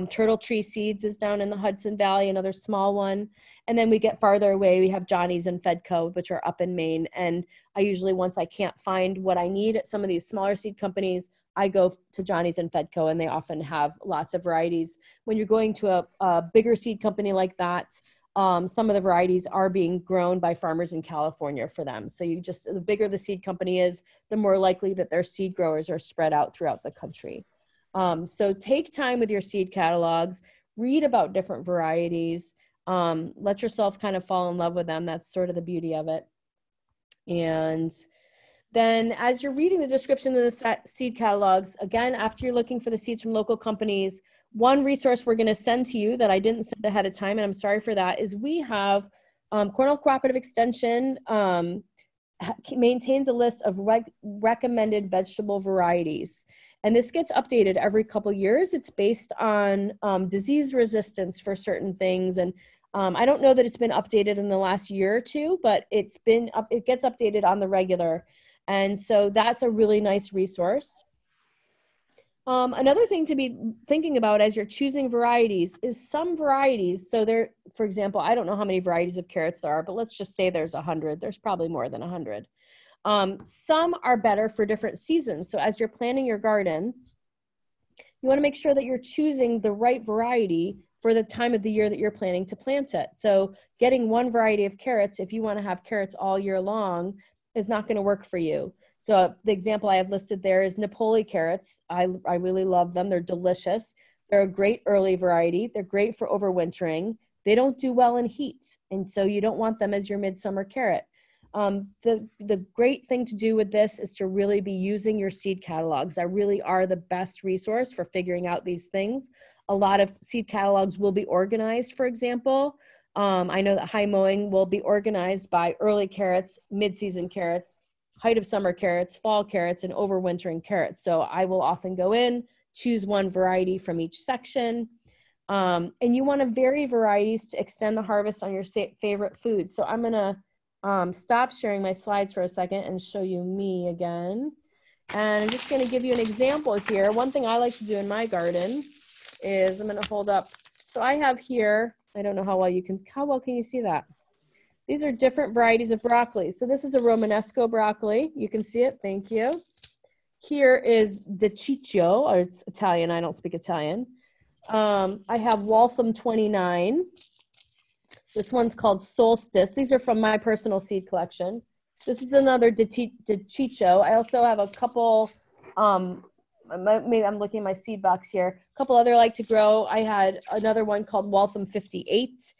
Turtle Tree Seeds is down in the Hudson Valley, another small one. And then we get farther away, we have Johnny's and Fedco, which are up in Maine. And I usually, once I can't find what I need at some of these smaller seed companies, I go to Johnny's and Fedco, and they often have lots of varieties. When you're going to a bigger seed company like that, some of the varieties are being grown by farmers in California for them. So the bigger the seed company is, the more likely that their seed growers are spread out throughout the country. So take time with your seed catalogs, read about different varieties, let yourself kind of fall in love with them. That's sort of the beauty of it. And then as you're reading the description of the seed catalogs, again, after you're looking for the seeds from local companies, one resource we're going to send to you that I didn't send ahead of time, and I'm sorry for that, is we have Cornell Cooperative Extension maintains a list of recommended vegetable varieties. And this gets updated every couple years. It's based on disease resistance for certain things. And I don't know that it's been updated in the last year or two, but it gets updated on the regular. And so that's a really nice resource. Another thing to be thinking about as you're choosing varieties is some varieties. So there, for example, I don't know how many varieties of carrots there are, but let's just say there's 100. There's probably more than 100. Some are better for different seasons. So as you're planning your garden, you want to make sure that you're choosing the right variety for the time of the year that you're planning to plant it. So getting one variety of carrots, if you want to have carrots all year long, is not going to work for you. So the example I have listed there is Napoli carrots. I really love them. They're delicious. They're a great early variety. They're great for overwintering. They don't do well in heat, and so you don't want them as your midsummer carrot. The great thing to do with this is to really be using your seed catalogs. That really are the best resource for figuring out these things. A lot of seed catalogs will be organized, for example. I know that High Mowing will be organized by early carrots, mid-season carrots, height of summer carrots, fall carrots, and overwintering carrots. So I will often go in, choose one variety from each section. And you want to vary varieties to extend the harvest on your favorite foods. So I'm going to stop sharing my slides for a second and show you me again. And I'm just going to give you an example here. One thing I like to do in my garden is I'm going to hold up. So I have here, I don't know how well can you see that? These are different varieties of broccoli. So this is a Romanesco broccoli. You can see it. Thank you. Here is De Ciccio, or it's Italian. I don't speak Italian. I have Waltham 29. This one's called Solstice. These are from my personal seed collection. This is another De Ciccio. I also have a couple, maybe I'm looking at my seed box here. A couple other I like to grow. I had another one called Waltham 58.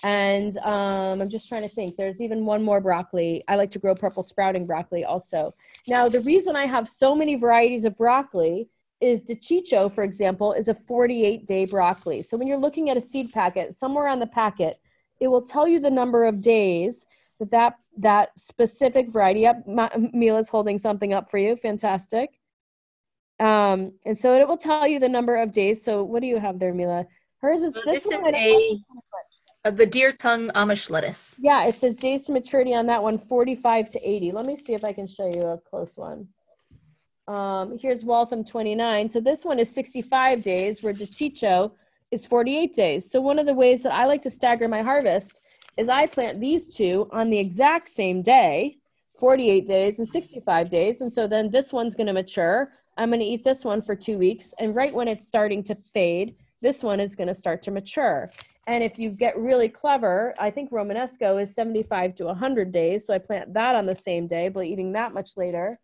And I'm just trying to think. There's even one more broccoli. I like to grow purple sprouting broccoli also. Now, the reason I have so many varieties of broccoli is De Ciccio, for example, is a 48-day broccoli. So when you're looking at a seed packet, somewhere on the packet, it will tell you the number of days that specific variety. Yep, Mila's holding something up for you. Fantastic. And so it will tell you the number of days. So what do you have there, Mila? Hers is this one. The deer tongue Amish lettuce. Yeah, it says days to maturity on that one, 45 to 80. Let me see if I can show you a close one. Here's Waltham 29. So this one is 65 days, where De Ciccio is 48 days. So one of the ways that I like to stagger my harvest is I plant these two on the exact same day, 48 days and 65 days. And so then this one's going to mature. I'm going to eat this one for 2 weeks. And right when it's starting to fade, this one is going to start to mature. And if you get really clever, I think Romanesco is 75 to 100 days. So I plant that on the same day, but eating that much later.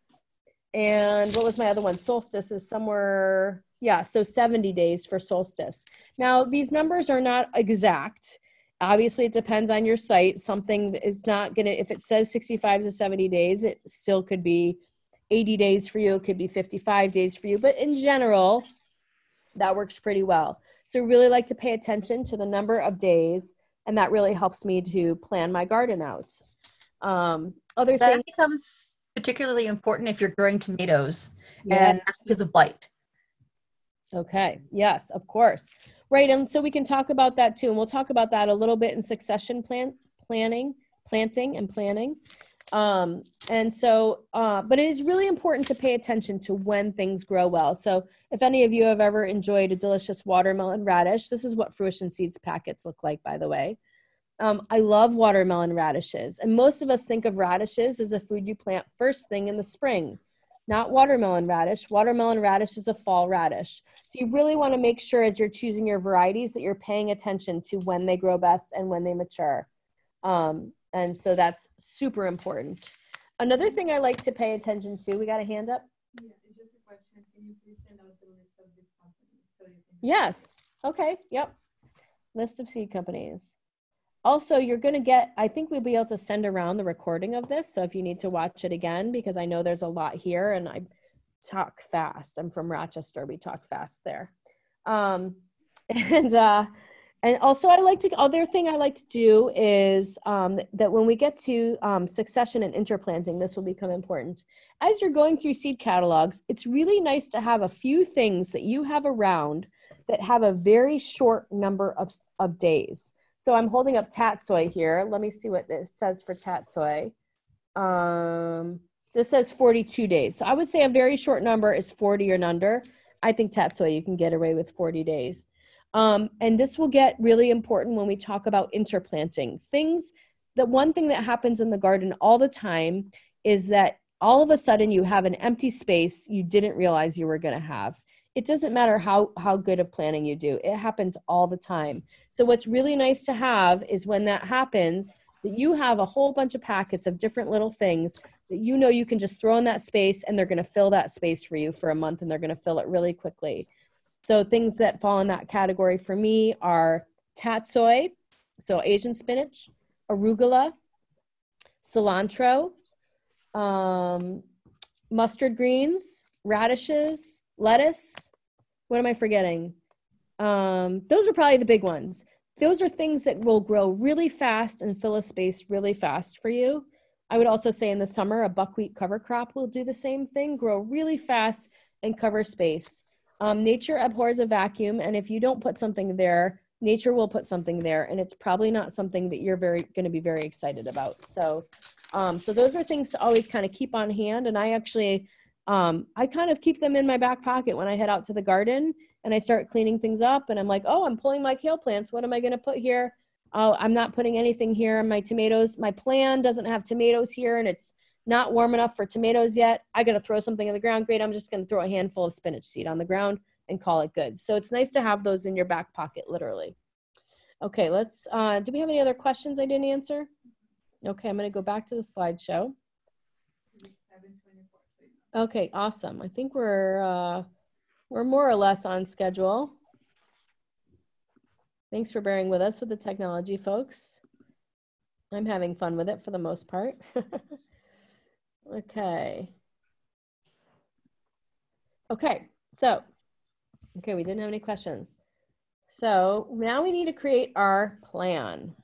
And what was my other one? Solstice is somewhere, yeah, so 70 days for Solstice. Now, these numbers are not exact. Obviously, it depends on your site. Something is not going to, if it says 65 to 70 days, it still could be 80 days for you. It could be 55 days for you. But in general, that works pretty well. So really like to pay attention to the number of days, and that really helps me to plan my garden out. That becomes particularly important if you're growing tomatoes, yeah. And that's because of blight. Okay, yes, of course. Right, and so we can talk about that too, and we'll talk about that a little bit in succession planning planting and planning. And so, but it is really important to pay attention to when things grow well. So if any of you have ever enjoyed a delicious watermelon radish, this is what Fruition Seeds packets look like, by the way. I love watermelon radishes. And most of us think of radishes as a food you plant first thing in the spring, not watermelon radish. Watermelon radish is a fall radish. So you really want to make sure as you're choosing your varieties that you're paying attention to when they grow best and when they mature. And so that's super important. Another thing I like to pay attention to, we got a hand up? Yeah, it's just a question. Can you please send out the list of these companies so you can? Yes. Okay. Yep. List of seed companies. Also, you're going to get, I think we'll be able to send around the recording of this. So if you need to watch it again, because I know there's a lot here and I talk fast. I'm from Rochester. We talk fast there. And also other thing I like to do is that when we get to succession and interplanting, this will become important. As you're going through seed catalogs, it's really nice to have a few things that you have around that have a very short number of days. So I'm holding up tatsoi here. Let me see what this says for tatsoi. This says 42 days. So I would say a very short number is 40 or under. I think tatsoi, you can get away with 40 days. And this will get really important when we talk about interplanting. One thing that happens in the garden all the time is that all of a sudden you have an empty space you didn't realize you were going to have. It doesn't matter how good of planning you do. It happens all the time. So what's really nice to have is when that happens, that you have a whole bunch of packets of different little things that you know you can just throw in that space and they're going to fill that space for you for a month and they're going to fill it really quickly. So things that fall in that category for me are tatsoi, so Asian spinach, arugula, cilantro, mustard greens, radishes, lettuce. What am I forgetting? Those are probably the big ones. Those are things that will grow really fast and fill a space really fast for you. I would also say in the summer, a buckwheat cover crop will do the same thing, grow really fast and cover space. Nature abhors a vacuum, and if you don't put something there, nature will put something there, and it's probably not something that you're going to be very excited about. So those are things to always kind of keep on hand, and I actually, I kind of keep them in my back pocket when I head out to the garden and I start cleaning things up, and I'm like, oh, I'm pulling my kale plants. What am I going to put here? Oh, I'm not putting anything here. My tomatoes, my plan doesn't have tomatoes here, and it's not warm enough for tomatoes yet. I got to throw something in the ground. Great. I'm just going to throw a handful of spinach seed on the ground and call it good. So it's nice to have those in your back pocket, literally. Okay, let's, do we have any other questions I didn't answer? Okay, I'm going to go back to the slideshow. Okay, awesome. I think we're more or less on schedule. Thanks for bearing with us with the technology, folks. I'm having fun with it for the most part. Okay. Okay, so, we didn't have any questions. So now we need to create our plan.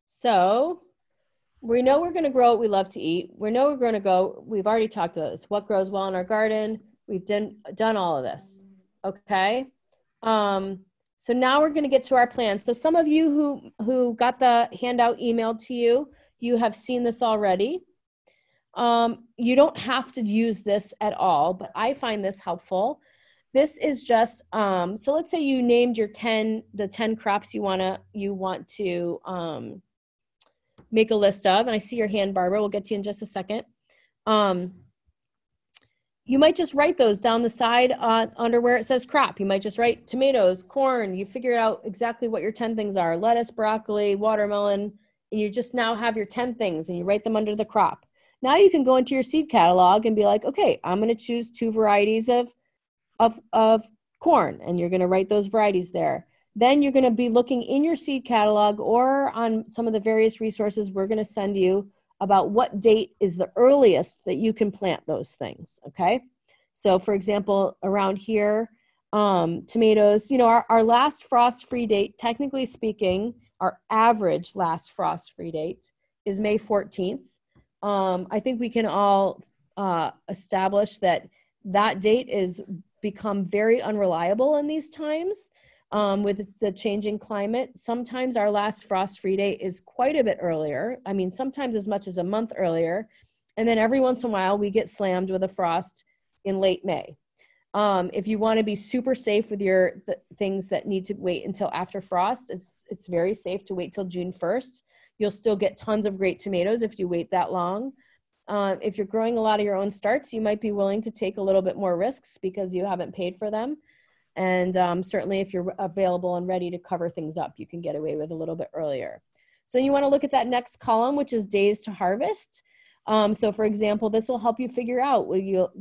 So we know we're going to grow what we love to eat. We know we're going to go, we've already talked about this, what grows well in our garden. We've done all of this, okay? So now we're going to get to our plan. So some of you who got the handout emailed to you, you have seen this already. You don't have to use this at all, but I find this helpful. This is just, so let's say you named your the 10 crops you want to make a list of, and I see your hand, Barbara. We'll get to you in just a second. You might just write those down the side under where it says crop. You might just write tomatoes, corn. You figure out exactly what your 10 things are, lettuce, broccoli, watermelon, and you just now have your 10 things and you write them under the crop. Now you can go into your seed catalog and be like, okay, I'm going to choose 2 varieties of corn, and you're going to write those varieties there. Then you're going to be looking in your seed catalog or on some of the various resources we're going to send you about what date is the earliest that you can plant those things, okay? So for example, around here, tomatoes, you know, our last frost-free date, technically speaking, our average last frost-free date is May 14th. I think we can all establish that date is become very unreliable in these times. with the changing climate. Sometimes our last frost-free day is quite a bit earlier. I mean, sometimes as much as a month earlier. And then every once in a while, we get slammed with a frost in late May. If you want to be super safe with your things that need to wait until after frost, it's very safe to wait till June 1st. You'll still get tons of great tomatoes if you wait that long. If you're growing a lot of your own starts, you might be willing to take a little bit more risks because you haven't paid for them. And certainly if you're available and ready to cover things up, you can get away with a little bit earlier. So you want to look at that next column, which is days to harvest. So for example, this will help you figure out,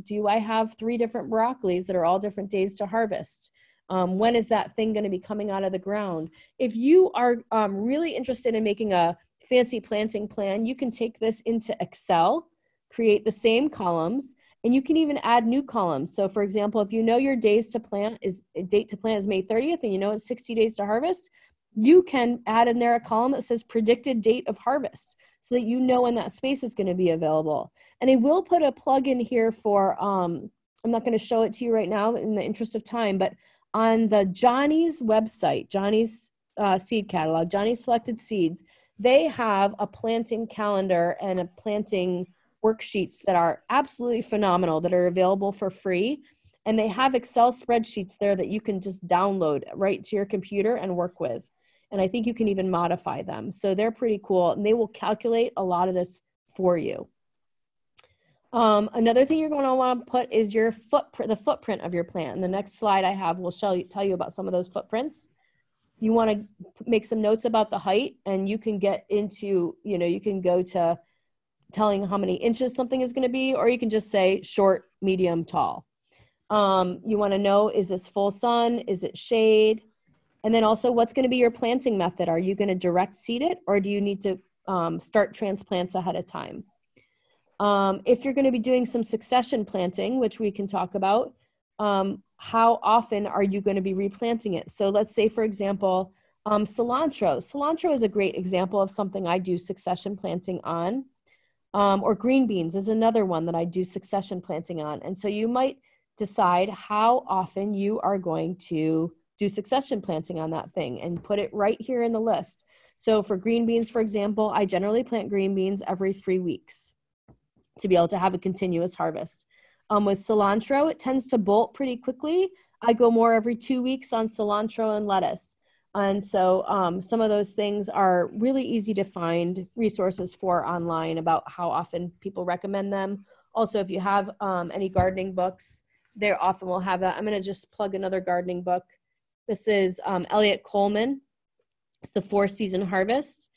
do I have 3 different broccolis that are all different days to harvest? When is that thing going to be coming out of the ground? If you are really interested in making a fancy planting plan, you can take this into Excel, create the same columns, and you can even add new columns. So for example, if you know your date to plant is May 30th and you know it's 60 days to harvest, you can add in there a column that says predicted date of harvest so that you know when that space is going to be available. And I will put a plug in here for, I'm not going to show it to you right now in the interest of time, but on the Johnny's website, Johnny's seed catalog, Johnny's Selected Seeds, they have a planting calendar and a planting worksheets that are absolutely phenomenal that are available for free. And they have Excel spreadsheets there that you can just download right to your computer and work with. And I think you can even modify them. So they're pretty cool. And they will calculate a lot of this for you. Another thing you're going to want to put is your footprint, the footprint of your plant. And the next slide I have will tell you about some of those footprints. You want to make some notes about the height, and you can get into, you can go to telling how many inches something is going to be, or you can just say short, medium, tall. You want to know, is this full sun? Is it shade? And then also, what's going to be your planting method? Are you going to direct seed it, or do you need to start transplants ahead of time? If you're going to be doing some succession planting, which we can talk about, how often are you going to be replanting it? So let's say, for example, cilantro. Cilantro is a great example of something I do succession planting on. Or green beans is another one that I do succession planting on. And so you might decide how often you are going to do succession planting on that thing and put it right here in the list. So for green beans, for example, I generally plant green beans every 3 weeks to be able to have a continuous harvest. With cilantro, it tends to bolt pretty quickly. I go more every 2 weeks on cilantro and lettuce. And so some of those things are really easy to find resources for online about how often people recommend them. Also, if you have any gardening books, they often will have that. I'm going to just plug another gardening book. This is Elliot Coleman. It's the 4-Season Harvest.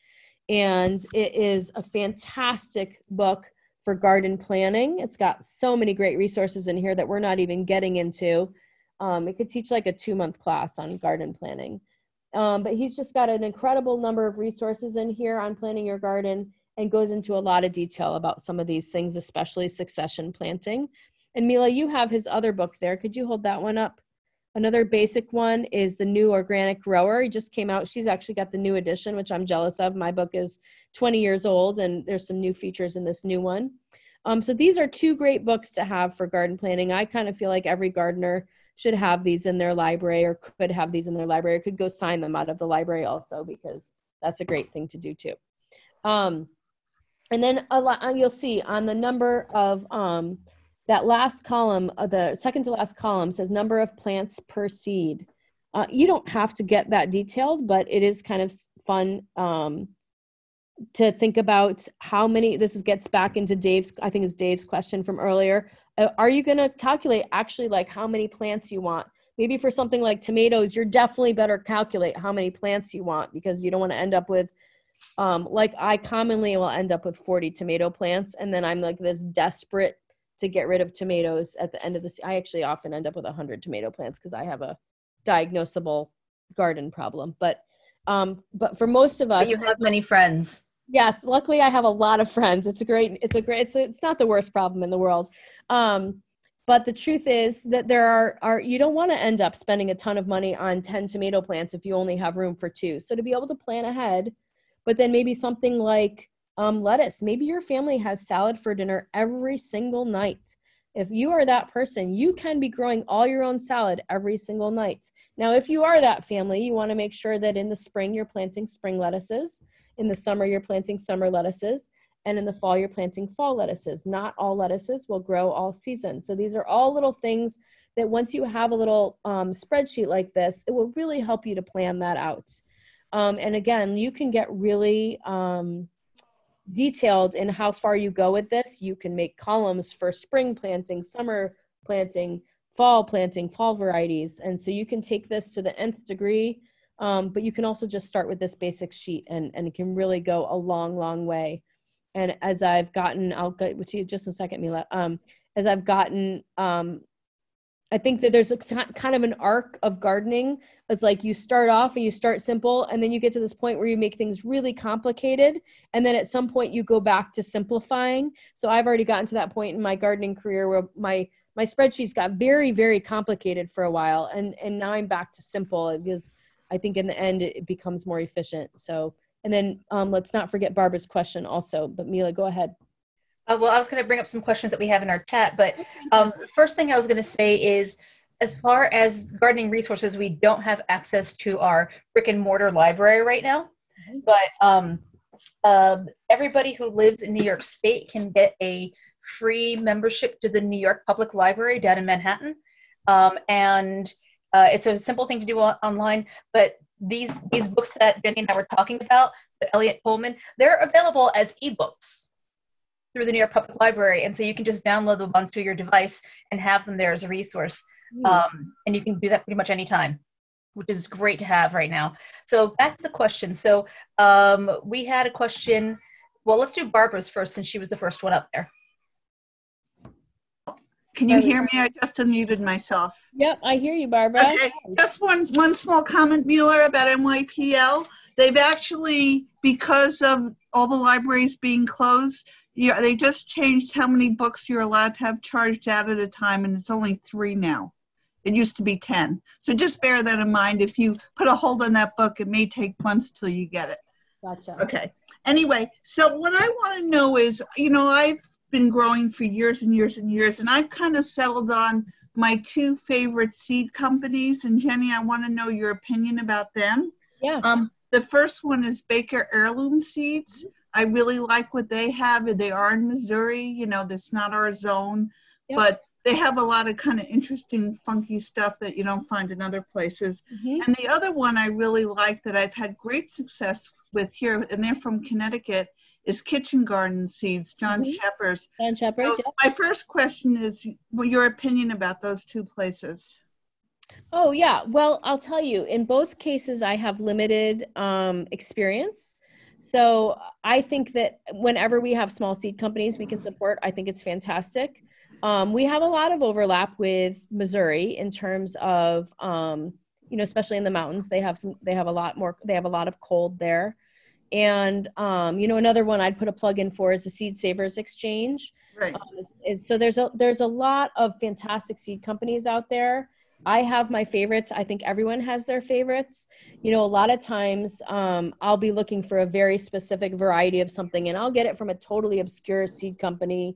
And it is a fantastic book for garden planning. It's got so many great resources in here that we're not even getting into. It could teach like a 2-month class on garden planning. But he's just got an incredible number of resources in here on planning your garden and goes into a lot of detail about some of these things, especially succession planting. And Mila, you have his other book there. Could you hold that one up? Another basic one is The New Organic Grower. He just came out. She's actually got the new edition, which I'm jealous of. My book is 20 years old, and there's some new features in this new one. So these are 2 great books to have for garden planning. I kind of feel like every gardener should have these in their library, or could have these in their library, or could go sign them out of the library also, because that's a great thing to do too. And then you'll see on the number of, that last column, the second to last column says number of plants per seed. You don't have to get that detailed, but it is kind of fun to think about how many. This gets back into Dave's, I think it's Dave's question from earlier. Are you going to calculate actually like how many plants you want? Maybe for something like tomatoes, you're definitely better calculate how many plants you want, because you don't want to end up with, like I commonly will end up with 40 tomato plants. And then I'm like this desperate to get rid of tomatoes at the end of the season. I actually often end up with 100 tomato plants because I have a diagnosable garden problem. But for most of us, but you have many friends. Yes, luckily I have a lot of friends. It's not the worst problem in the world. But the truth is that there are you don't want to end up spending a ton of money on 10 tomato plants if you only have room for 2. So to be able to plan ahead, but then maybe something like lettuce. Maybe your family has salad for dinner every single night. If you are that person, you can be growing all your own salad every single night. Now, if you are that family, you want to make sure that in the spring you're planting spring lettuces, in the summer you're planting summer lettuces, and in the fall you're planting fall lettuces. Not all lettuces will grow all season. So these are all little things that once you have a little spreadsheet like this, it will really help you to plan that out. And again, you can get really detailed in how far you go with this. You can make columns for spring planting, summer planting, fall varieties. And so you can take this to the nth degree, but you can also just start with this basic sheet and it can really go a long, long way. And as I've gotten, I'll get to you just a second, Mila. As I've gotten, I think that there's a kind of an arc of gardening. It's like you start off and you start simple, and then you get to this point where you make things really complicated. And then at some point you go back to simplifying. So I've already gotten to that point in my gardening career where my spreadsheets got very, very complicated for a while. And now I'm back to simple because I think in the end it becomes more efficient. So, and then let's not forget Barbara's question also, but Mila, go ahead. Well, I was going to bring up some questions that we have in our chat, but the first thing I was going to say is, as far as gardening resources, we don't have access to our brick and mortar library right now, but everybody who lives in New York State can get a free membership to the New York Public Library down in Manhattan. And it's a simple thing to do online, but these books that Jenny and I were talking about, the Eliot Coleman, they're available as ebooks through the New York Public Library. And so you can just download them onto your device and have them there as a resource. And you can do that pretty much anytime, which is great to have right now. So back to the question. So we had a question. Well, let's do Barbara's first since she was the first one up there. Can you hear me? I just unmuted myself. Yep, I hear you, Barbara. Okay, just one small comment, Mueller, about NYPL. They've actually, because of all the libraries being closed, they just changed how many books you're allowed to have charged out at a time, and it's only 3 now. It used to be 10. So just bear that in mind. If you put a hold on that book, it may take months till you get it. Gotcha. Okay. Anyway, so what I want to know is, I've been growing for years and years and years, and I've kind of settled on my 2 favorite seed companies. And Jenny, I want to know your opinion about them. Yeah. The first one is Baker Heirloom Seeds. I really like what they have. They are in Missouri, that's not our zone, but they have a lot of kind of interesting, funky stuff that you don't find in other places. And the other one I really like that I've had great success with here, and they're from Connecticut, is Kitchen Garden Seeds, John Shepherd's. John Shepherd's, so my first question is your opinion about those 2 places. Oh, yeah. Well, I'll tell you, in both cases, I have limited experience. So I think that whenever we have small seed companies we can support, I think it's fantastic. We have a lot of overlap with Missouri in terms of, especially in the mountains, they have a lot of cold there. And, another one I'd put a plug in for is the Seed Savers Exchange. Right. So there's a lot of fantastic seed companies out there. I have my favorites. I think everyone has their favorites. A lot of times I'll be looking for a very specific variety of something, and I'll get it from a totally obscure seed company,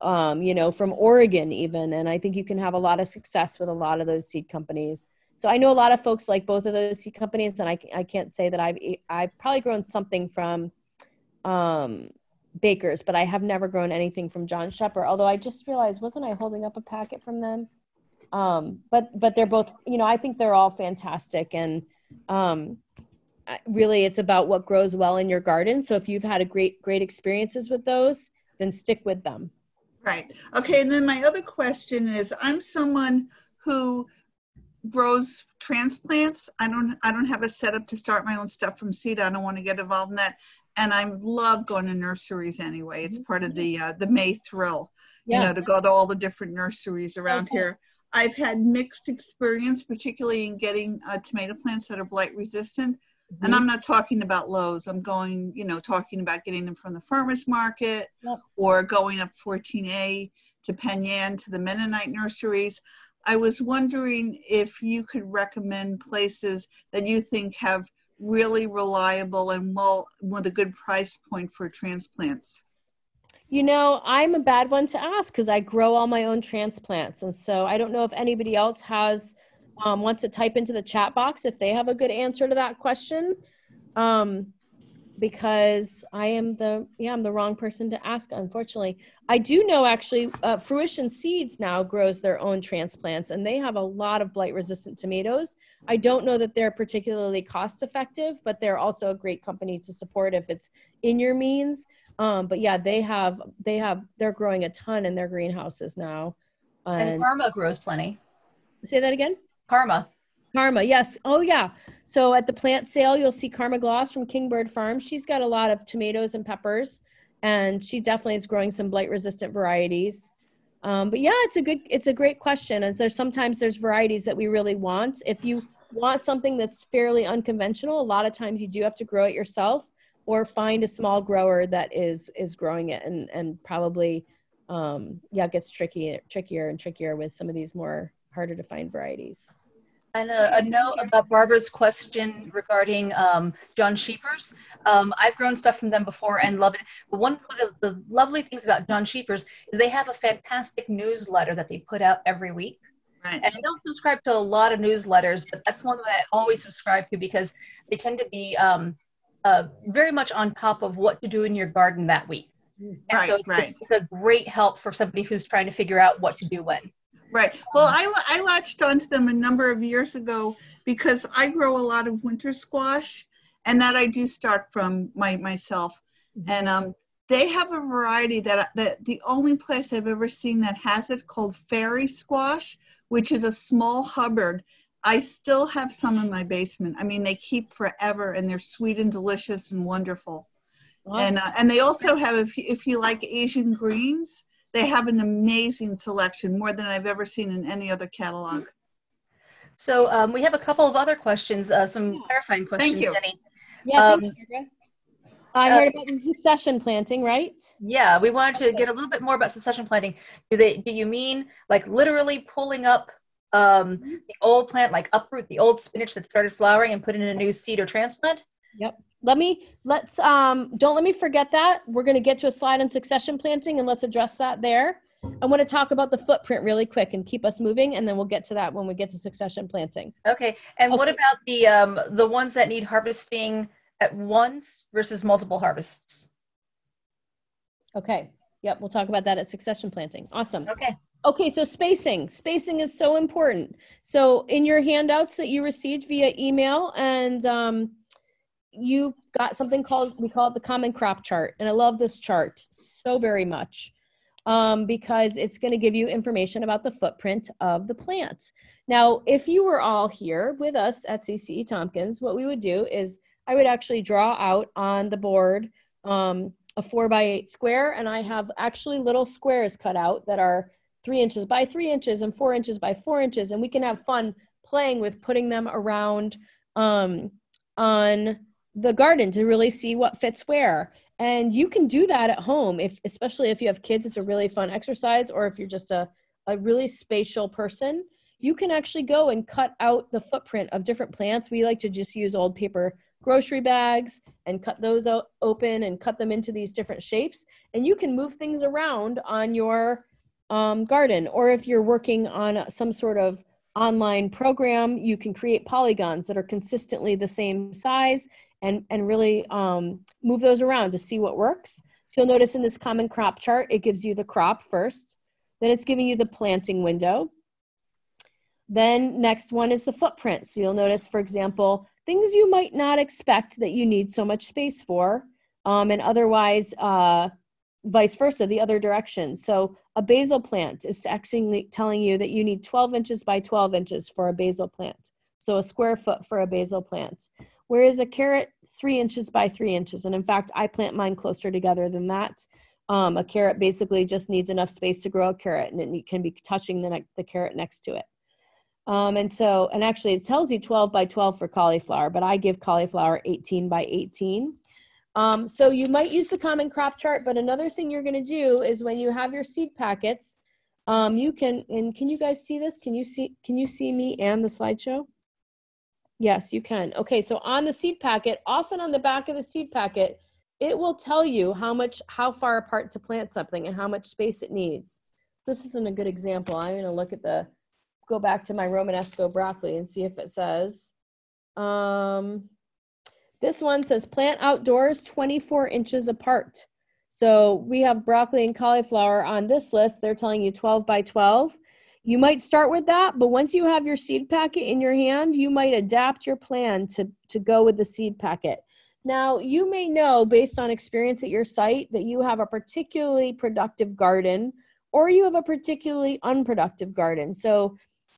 from Oregon even. And I think you can have a lot of success with a lot of those seed companies. So I know a lot of folks like both of those seed companies, and I can't say that I've probably grown something from Baker's, but I have never grown anything from John Shepherd. Although I just realized, wasn't I holding up a packet from them? But they're both, I think they're all fantastic. And really it's about what grows well in your garden. So if you've had great experiences with those, then stick with them. Right. Okay. And then my other question is, I'm someone who grows transplants. I don't have a setup to start my own stuff from seed. I don't want to get involved in that. And I love going to nurseries anyway. It's part of the May thrill, to go to all the different nurseries around here. I've had mixed experience, particularly in getting tomato plants that are blight resistant. And I'm not talking about Lowe's. I'm going, talking about getting them from the farmer's market or going up 14A to Penn Yan to the Mennonite nurseries. I was wondering if you could recommend places that you think have really reliable and with a good price point for transplants. You know, I'm a bad one to ask because I grow all my own transplants. And so I don't know if anybody else has, wants to type into the chat box if they have a good answer to that question. Because I'm the wrong person to ask, unfortunately. I do know actually Fruition Seeds now grows their own transplants, and they have a lot of blight-resistant tomatoes. I don't know that they're particularly cost-effective, but they're also a great company to support if it's in your means. But yeah, they're growing a ton in their greenhouses now. And Karma grows plenty. Say that again? Karma. Karma, yes. Oh, yeah. So at the plant sale, you'll see Karma Gloss from Kingbird Farm. She's got a lot of tomatoes and peppers, and she definitely is growing some blight-resistant varieties. But yeah, it's a great question. And sometimes there's varieties that we really want. If you want something that's fairly unconventional, a lot of times you do have to grow it yourself or find a small grower that is growing it, and probably gets trickier and trickier with some of these more harder to find varieties. And a note about Barbara's question regarding John Sheepers. I've grown stuff from them before and love it. But one of the lovely things about John Sheepers is they have a fantastic newsletter that they put out every week. Right. And I don't subscribe to a lot of newsletters, but that's one that I always subscribe to because they tend to be very much on top of what to do in your garden that week. And so it's a great help for somebody who's trying to figure out what to do when. Right. Well, I latched onto them a number of years ago because I grow a lot of winter squash, and that I do start from myself. And they have a variety that the only place I've ever seen that has it called fairy squash, which is a small Hubbard. I still have some in my basement. I mean, they keep forever, and they're sweet and delicious and wonderful. Awesome. And they also have, if you like Asian greens, they have an amazing selection, more than I've ever seen in any other catalog. So we have a couple of other questions, some clarifying questions, Thank you. Jenny. Yeah, thanks, Sandra. I heard about the succession planting, right? Yeah, we wanted to get a little bit more about succession planting. Do you mean like literally pulling up the old plant, like uproot the old spinach that started flowering and put in a new seed or transplant? Yep. Don't let me forget that. We're going to get to a slide on succession planting, and let's address that there. I want to talk about the footprint really quick and keep us moving, and then we'll get to that when we get to succession planting. Okay. And what about the ones that need harvesting at once versus multiple harvests? Okay. Yep. We'll talk about that at succession planting. Awesome. Okay. Okay. So spacing is so important. So in your handouts that you received via email, and you got something we call it the common crop chart. And I love this chart so very much because it's going to give you information about the footprint of the plants. Now, if you were all here with us at CCE Tompkins, what we would do is I would actually draw out on the board a 4x8 square. And I have actually little squares cut out that are 3 inches by 3 inches and 4 inches by 4 inches. And we can have fun playing with putting them around on the garden to really see what fits where. And you can do that at home, especially if you have kids. It's a really fun exercise. Or if you're just a really spatial person, you can actually go and cut out the footprint of different plants. We like to just use old paper grocery bags and cut those open and cut them into these different shapes. And you can move things around on your garden. Or if you're working on some sort of online program, you can create polygons that are consistently the same size and really move those around to see what works. So you'll notice in this common crop chart, it gives you the crop first, then it's giving you the planting window. Then next one is the footprint. So you'll notice, for example, things you might not expect that you need so much space for, and otherwise vice versa, the other direction. So a basil plant is actually telling you that you need 12 inches by 12 inches for a basil plant. So a square foot for a basil plant. Whereas a carrot, 3 inches by 3 inches. And in fact, I plant mine closer together than that. A carrot basically just needs enough space to grow a carrot, and it can be touching the carrot next to it. And actually it tells you 12 by 12 for cauliflower, but I give cauliflower 18 by 18. So you might use the common crop chart, but another thing you're going to do is when you have your seed packets, can you guys see this? Can you see me and the slideshow? Yes, you can. Okay, so on the seed packet, often on the back of the seed packet, it will tell you how far apart to plant something and how much space it needs. This isn't a good example. I'm going to go back to my Romanesco broccoli and see if it says, this one says plant outdoors 24 inches apart. So we have broccoli and cauliflower on this list. They're telling you 12 by 12. You might start with that, but once you have your seed packet in your hand, you might adapt your plan to go with the seed packet. Now, you may know based on experience at your site that you have a particularly productive garden or you have a particularly unproductive garden. So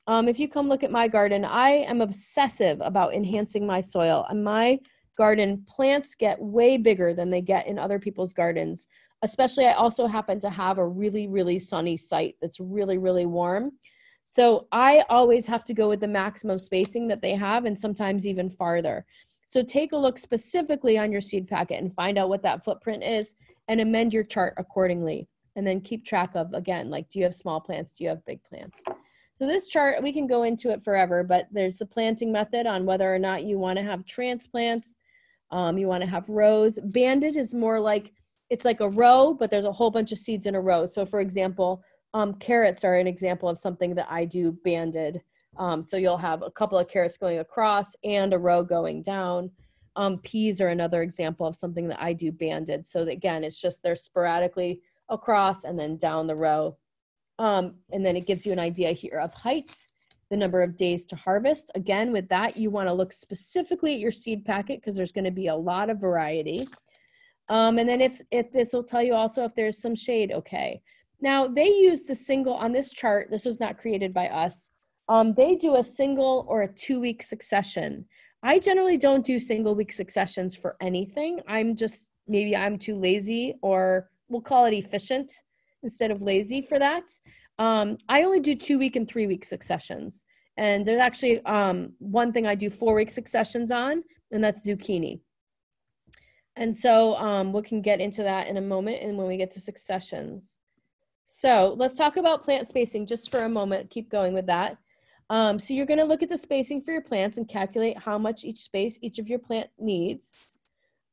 if you come look at my garden, I am obsessive about enhancing my soil. And my garden plants get way bigger than they get in other people's gardens. Especially, I also happen to have a really, really sunny site that's really, really warm. So I always have to go with the maximum spacing that they have and sometimes even farther. So take a look specifically on your seed packet and find out what that footprint is and amend your chart accordingly. And then keep track of, again, like, do you have small plants? Do you have big plants? So this chart, we can go into it forever, but there's the planting method on whether or not you want to have transplants. You want to have rows. Banded is more like, it's like a row, but there's a whole bunch of seeds in a row. So for example, carrots are an example of something that I do banded. So you'll have a couple of carrots going across and a row going down. Peas are another example of something that I do banded. So that, again, it's just they're sporadically across and then down the row. And then it gives you an idea here of height, the number of days to harvest. Again, with that, you want to look specifically at your seed packet because there's going to be a lot of variety. And then if this will tell you also if there's some shade, okay. Now they use the single on this chart. This was not created by us. They do a single or a 2-week succession. I generally don't do single week successions for anything. Maybe I'm too lazy, or we'll call it efficient instead of lazy for that. I only do 2-week and 3-week successions. And there's actually one thing I do 4-week successions on, and that's zucchini. And so we can get into that in a moment and when we get to successions. So let's talk about plant spacing just for a moment. Keep going with that. So you're going to look at the spacing for your plants and calculate how much each of your plant needs.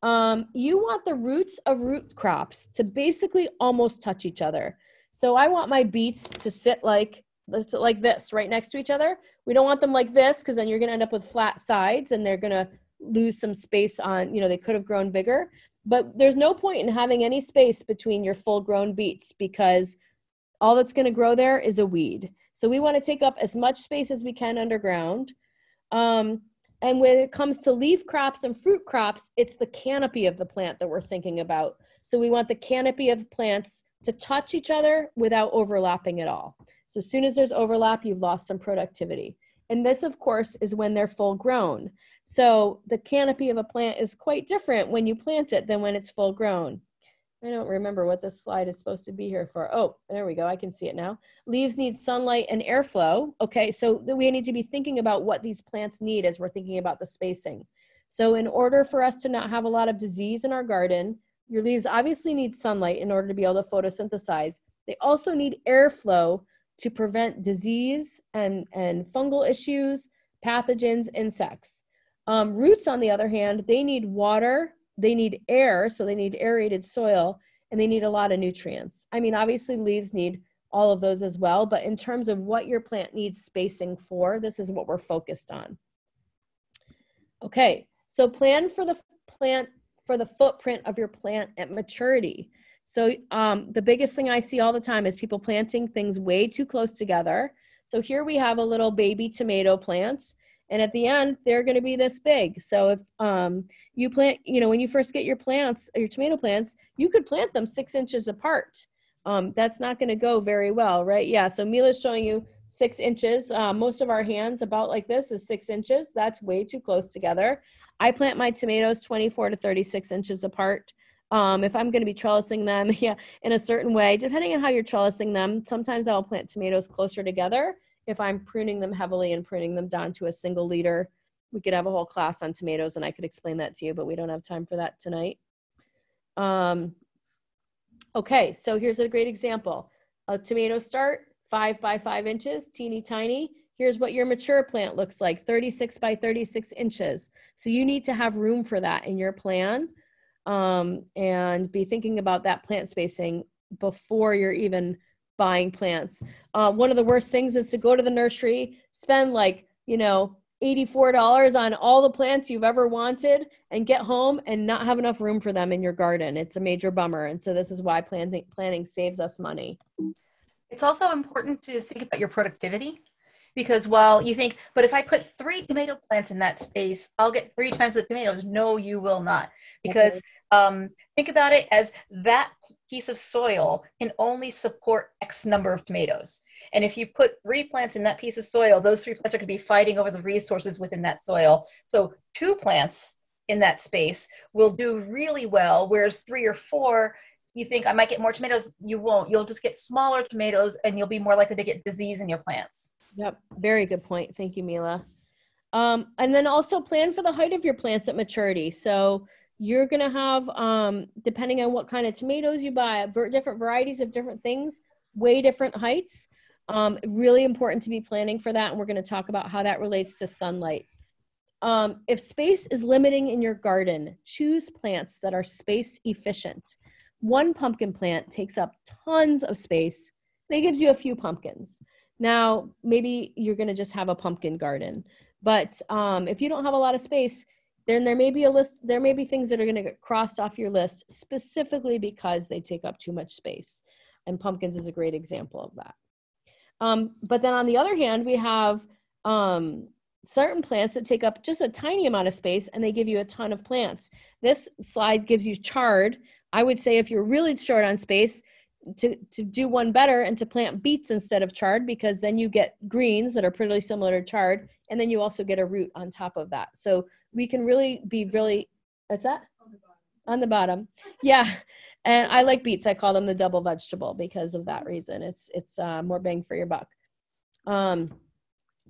You want the roots of root crops to basically almost touch each other. So I want my beets to sit like this, right next to each other. We don't want them like this because then you're going to end up with flat sides and they're going to lose some space on, they could have grown bigger. But there's no point in having any space between your full grown beets because all that's going to grow there is a weed. So we want to take up as much space as we can underground. And when it comes to leaf crops and fruit crops, it's the canopy of the plant that we're thinking about. So we want the canopy of plants to touch each other without overlapping at all. So as soon as there's overlap, you've lost some productivity. And this, of course, is when they're full grown. So the canopy of a plant is quite different when you plant it than when it's full grown. I don't remember what this slide is supposed to be here for. Oh, there we go. I can see it now. Leaves need sunlight and airflow. Okay, so we need to be thinking about what these plants need as we're thinking about the spacing. So in order for us to not have a lot of disease in our garden, your leaves obviously need sunlight in order to be able to photosynthesize. They also need airflow to prevent disease and fungal issues, pathogens, insects. Roots, on the other hand, they need water, they need air, so they need aerated soil, and they need a lot of nutrients. I mean, obviously leaves need all of those as well, but in terms of what your plant needs spacing for, this is what we're focused on. Okay, so plan for the footprint of your plant at maturity. So the biggest thing I see all the time is people planting things way too close together. So here we have a little baby tomato plant, and at the end, they're going to be this big. So if you plant, when you first get your plants, your tomato plants, you could plant them 6 inches apart. That's not going to go very well, right? Yeah, so Mila's showing you 6 inches. Most of our hands about like this is 6 inches. That's way too close together. I plant my tomatoes 24 to 36 inches apart. If I'm going to be trellising them, in a certain way, depending on how you're trellising them, sometimes I'll plant tomatoes closer together. If I'm pruning them heavily and pruning them down to a single leader, we could have a whole class on tomatoes and I could explain that to you, but we don't have time for that tonight. Okay, so here's a great example. A tomato start, 5 by 5 inches, teeny tiny. Here's what your mature plant looks like, 36 by 36 inches. So you need to have room for that in your plan. and be thinking about that plant spacing before you're even buying plants. One of the worst things is to go to the nursery, spend like, $84 on all the plants you've ever wanted, and get home and not have enough room for them in your garden. It's a major bummer. And so this is why planting saves us money. It's also important to think about your productivity, because while you think, but if I put 3 tomato plants in that space, I'll get 3 times the tomatoes. No, you will not. Because think about it as that piece of soil can only support X number of tomatoes. And if you put 3 plants in that piece of soil, those 3 plants are going to be fighting over the resources within that soil. So 2 plants in that space will do really well, whereas 3 or 4, you think I might get more tomatoes. You won't. You'll just get smaller tomatoes, and you'll be more likely to get disease in your plants. Yep. Very good point. Thank you, Mila. And then also plan for the height of your plants at maturity. So you're going to have, depending on what kind of tomatoes you buy, different varieties of different things, way different heights. Really important to be planning for that. And we're going to talk about how that relates to sunlight. If space is limiting in your garden, choose plants that are space efficient. 1 pumpkin plant takes up tons of space, and it gives you a few pumpkins. Now, maybe you're going to just have a pumpkin garden, but if you don't have a lot of space, then there may be things that are going to get crossed off your list specifically because they take up too much space. And pumpkins is a great example of that. But then on the other hand, we have certain plants that take up just a tiny amount of space, and they give you a ton of plants. This slide gives you chard. I would say if you're really short on space, to do one better and to plant beets instead of chard, because then you get greens that are pretty similar to chard, and then you also get a root on top of that. So we can really be what's that? On the bottom. Yeah. And I like beets. I call them the double vegetable because of that reason. It's more bang for your buck.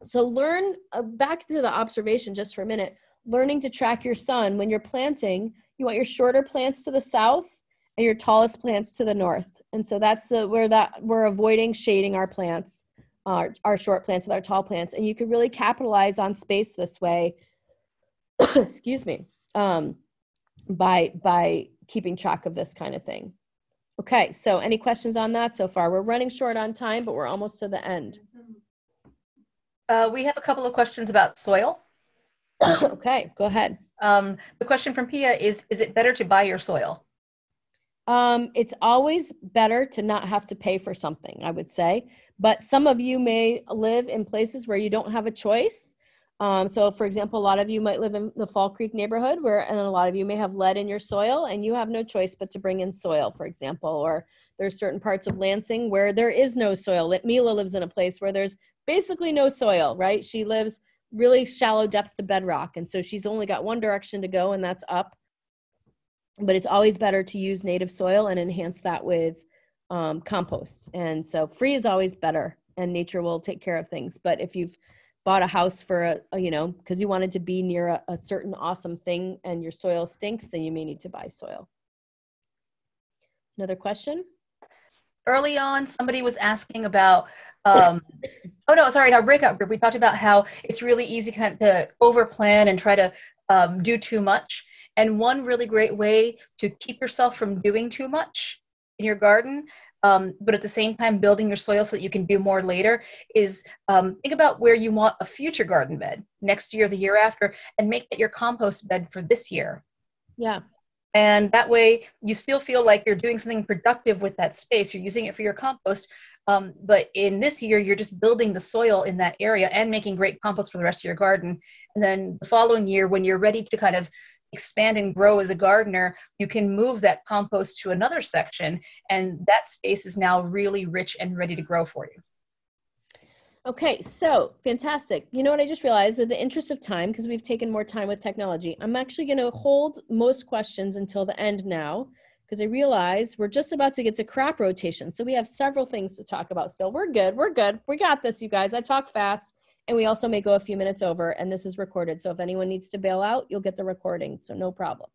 So learn, back to the observation just for a minute, learning to track your sun. When you're planting, you want your shorter plants to the south and your tallest plants to the north. And so that's where we're avoiding shading our plants, our short plants with our tall plants. And you can really capitalize on space this way, excuse me, by keeping track of this kind of thing. Okay, so any questions on that so far? We're running short on time, but we're almost to the end. We have a couple of questions about soil. Okay, go ahead. The question from Pia is it better to buy your soil? It's always better to not have to pay for something, I would say. But some of you may live in places where you don't have a choice. So for example, a lot of you might live in the Fall Creek neighborhood and a lot of you may have lead in your soil and you have no choice but to bring in soil, for example, or there's certain parts of Lansing where there is no soil. Mila lives in a place where there's basically no soil, right? She lives really shallow depth to bedrock. And so she's only got one direction to go, and that's up. But it's always better to use native soil and enhance that with compost. And so free is always better, and nature will take care of things. But if you've bought a house for because you wanted to be near a certain awesome thing and your soil stinks, then you may need to buy soil. Another question? Early on, somebody was asking about, oh no, sorry, in our breakout group, we talked about how it's really easy to overplan and try to do too much. And one really great way to keep yourself from doing too much in your garden, but at the same time building your soil so that you can do more later, is think about where you want a future garden bed next year, the year after, and make it your compost bed for this year. Yeah. And that way you still feel like you're doing something productive with that space. You're using it for your compost. But in this year, you're just building the soil in that area and making great compost for the rest of your garden. And then the following year, when you're ready to kind of expand and grow as a gardener, you can move that compost to another section. And that space is now really rich and ready to grow for you. Okay, so fantastic. You know what I just realized, in the interest of time, because we've taken more time with technology, I'm actually going to hold most questions until the end now, because I realize we're just about to get to crop rotation. So we have several things to talk about still. We're good. We're good. We got this, you guys. I talk fast, and we also may go a few minutes over, and this is recorded. So if anyone needs to bail out, you'll get the recording, so no problem.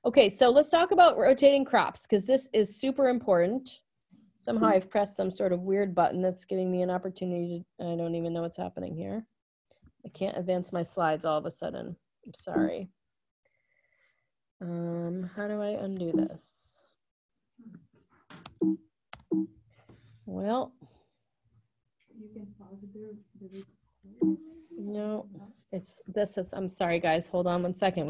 Okay, so let's talk about rotating crops, because this is super important. Somehow I've pressed some sort of weird button that's giving me an opportunity to, I don't even know what's happening here. I can't advance my slides all of a sudden. I'm sorry. How do I undo this? Well, You can pause the recording. no, I'm sorry guys, hold on one second.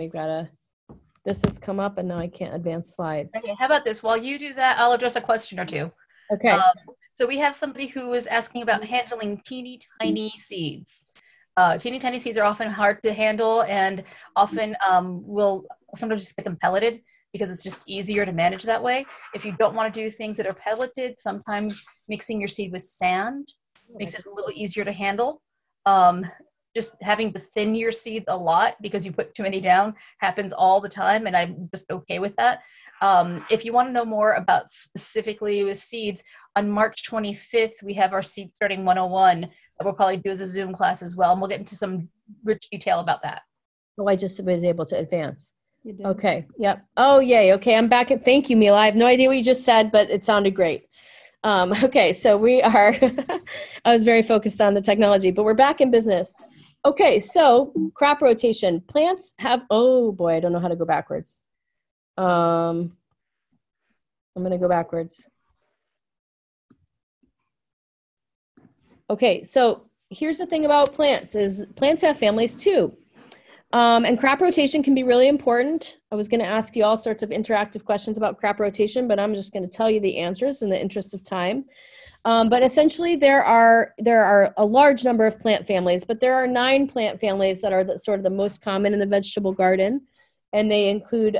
This has come up and now I can't advance slides. Okay, how about this? While you do that, I'll address a question or two. Okay. So we have somebody who is asking about handling teeny tiny seeds. Teeny tiny seeds are often hard to handle and often will sometimes just get them pelleted because it's just easier to manage that way. If you don't want to do things that are pelleted, sometimes mixing your seed with sand makes it a little easier to handle. Just having to thin your seeds a lot because you put too many down happens all the time, and I'm just okay with that. If you want to know more about specifically with seeds, on March 25th, we have our Seed Starting 101 that we'll probably do as a Zoom class as well, and we'll get into some rich detail about that. Oh, I just was able to advance. You did. Okay, yep. Oh, yay. Okay, I'm back. Thank you, Mila. I have no idea what you just said, but it sounded great. Okay, so we are, I was very focused on the technology, but we're back in business. Okay, so crop rotation. Plants have, oh boy, I don't know how to go backwards. I'm going to go backwards. Okay, so here's the thing about plants is plants have families too. And crop rotation can be really important. I was going to ask you all sorts of interactive questions about crop rotation, but I'm just going to tell you the answers in the interest of time. But essentially, there are a large number of plant families, but there are 9 plant families that are sort of the most common in the vegetable garden, and they include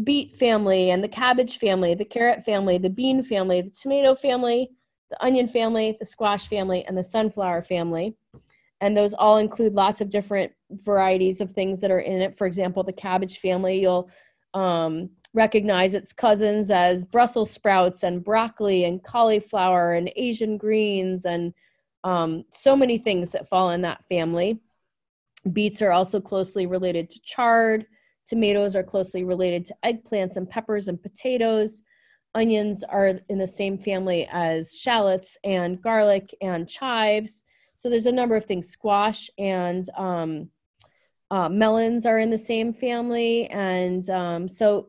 beet family and the cabbage family, the carrot family, the bean family, the tomato family, the onion family, the squash family, and the sunflower family. And those all include lots of different varieties of things that are in it. For example, the cabbage family, you'll recognize its cousins as Brussels sprouts and broccoli and cauliflower and Asian greens and so many things that fall in that family. Beets are also closely related to chard. Tomatoes are closely related to eggplants and peppers and potatoes. Onions are in the same family as shallots and garlic and chives. So there's a number of things. Squash and melons are in the same family. And so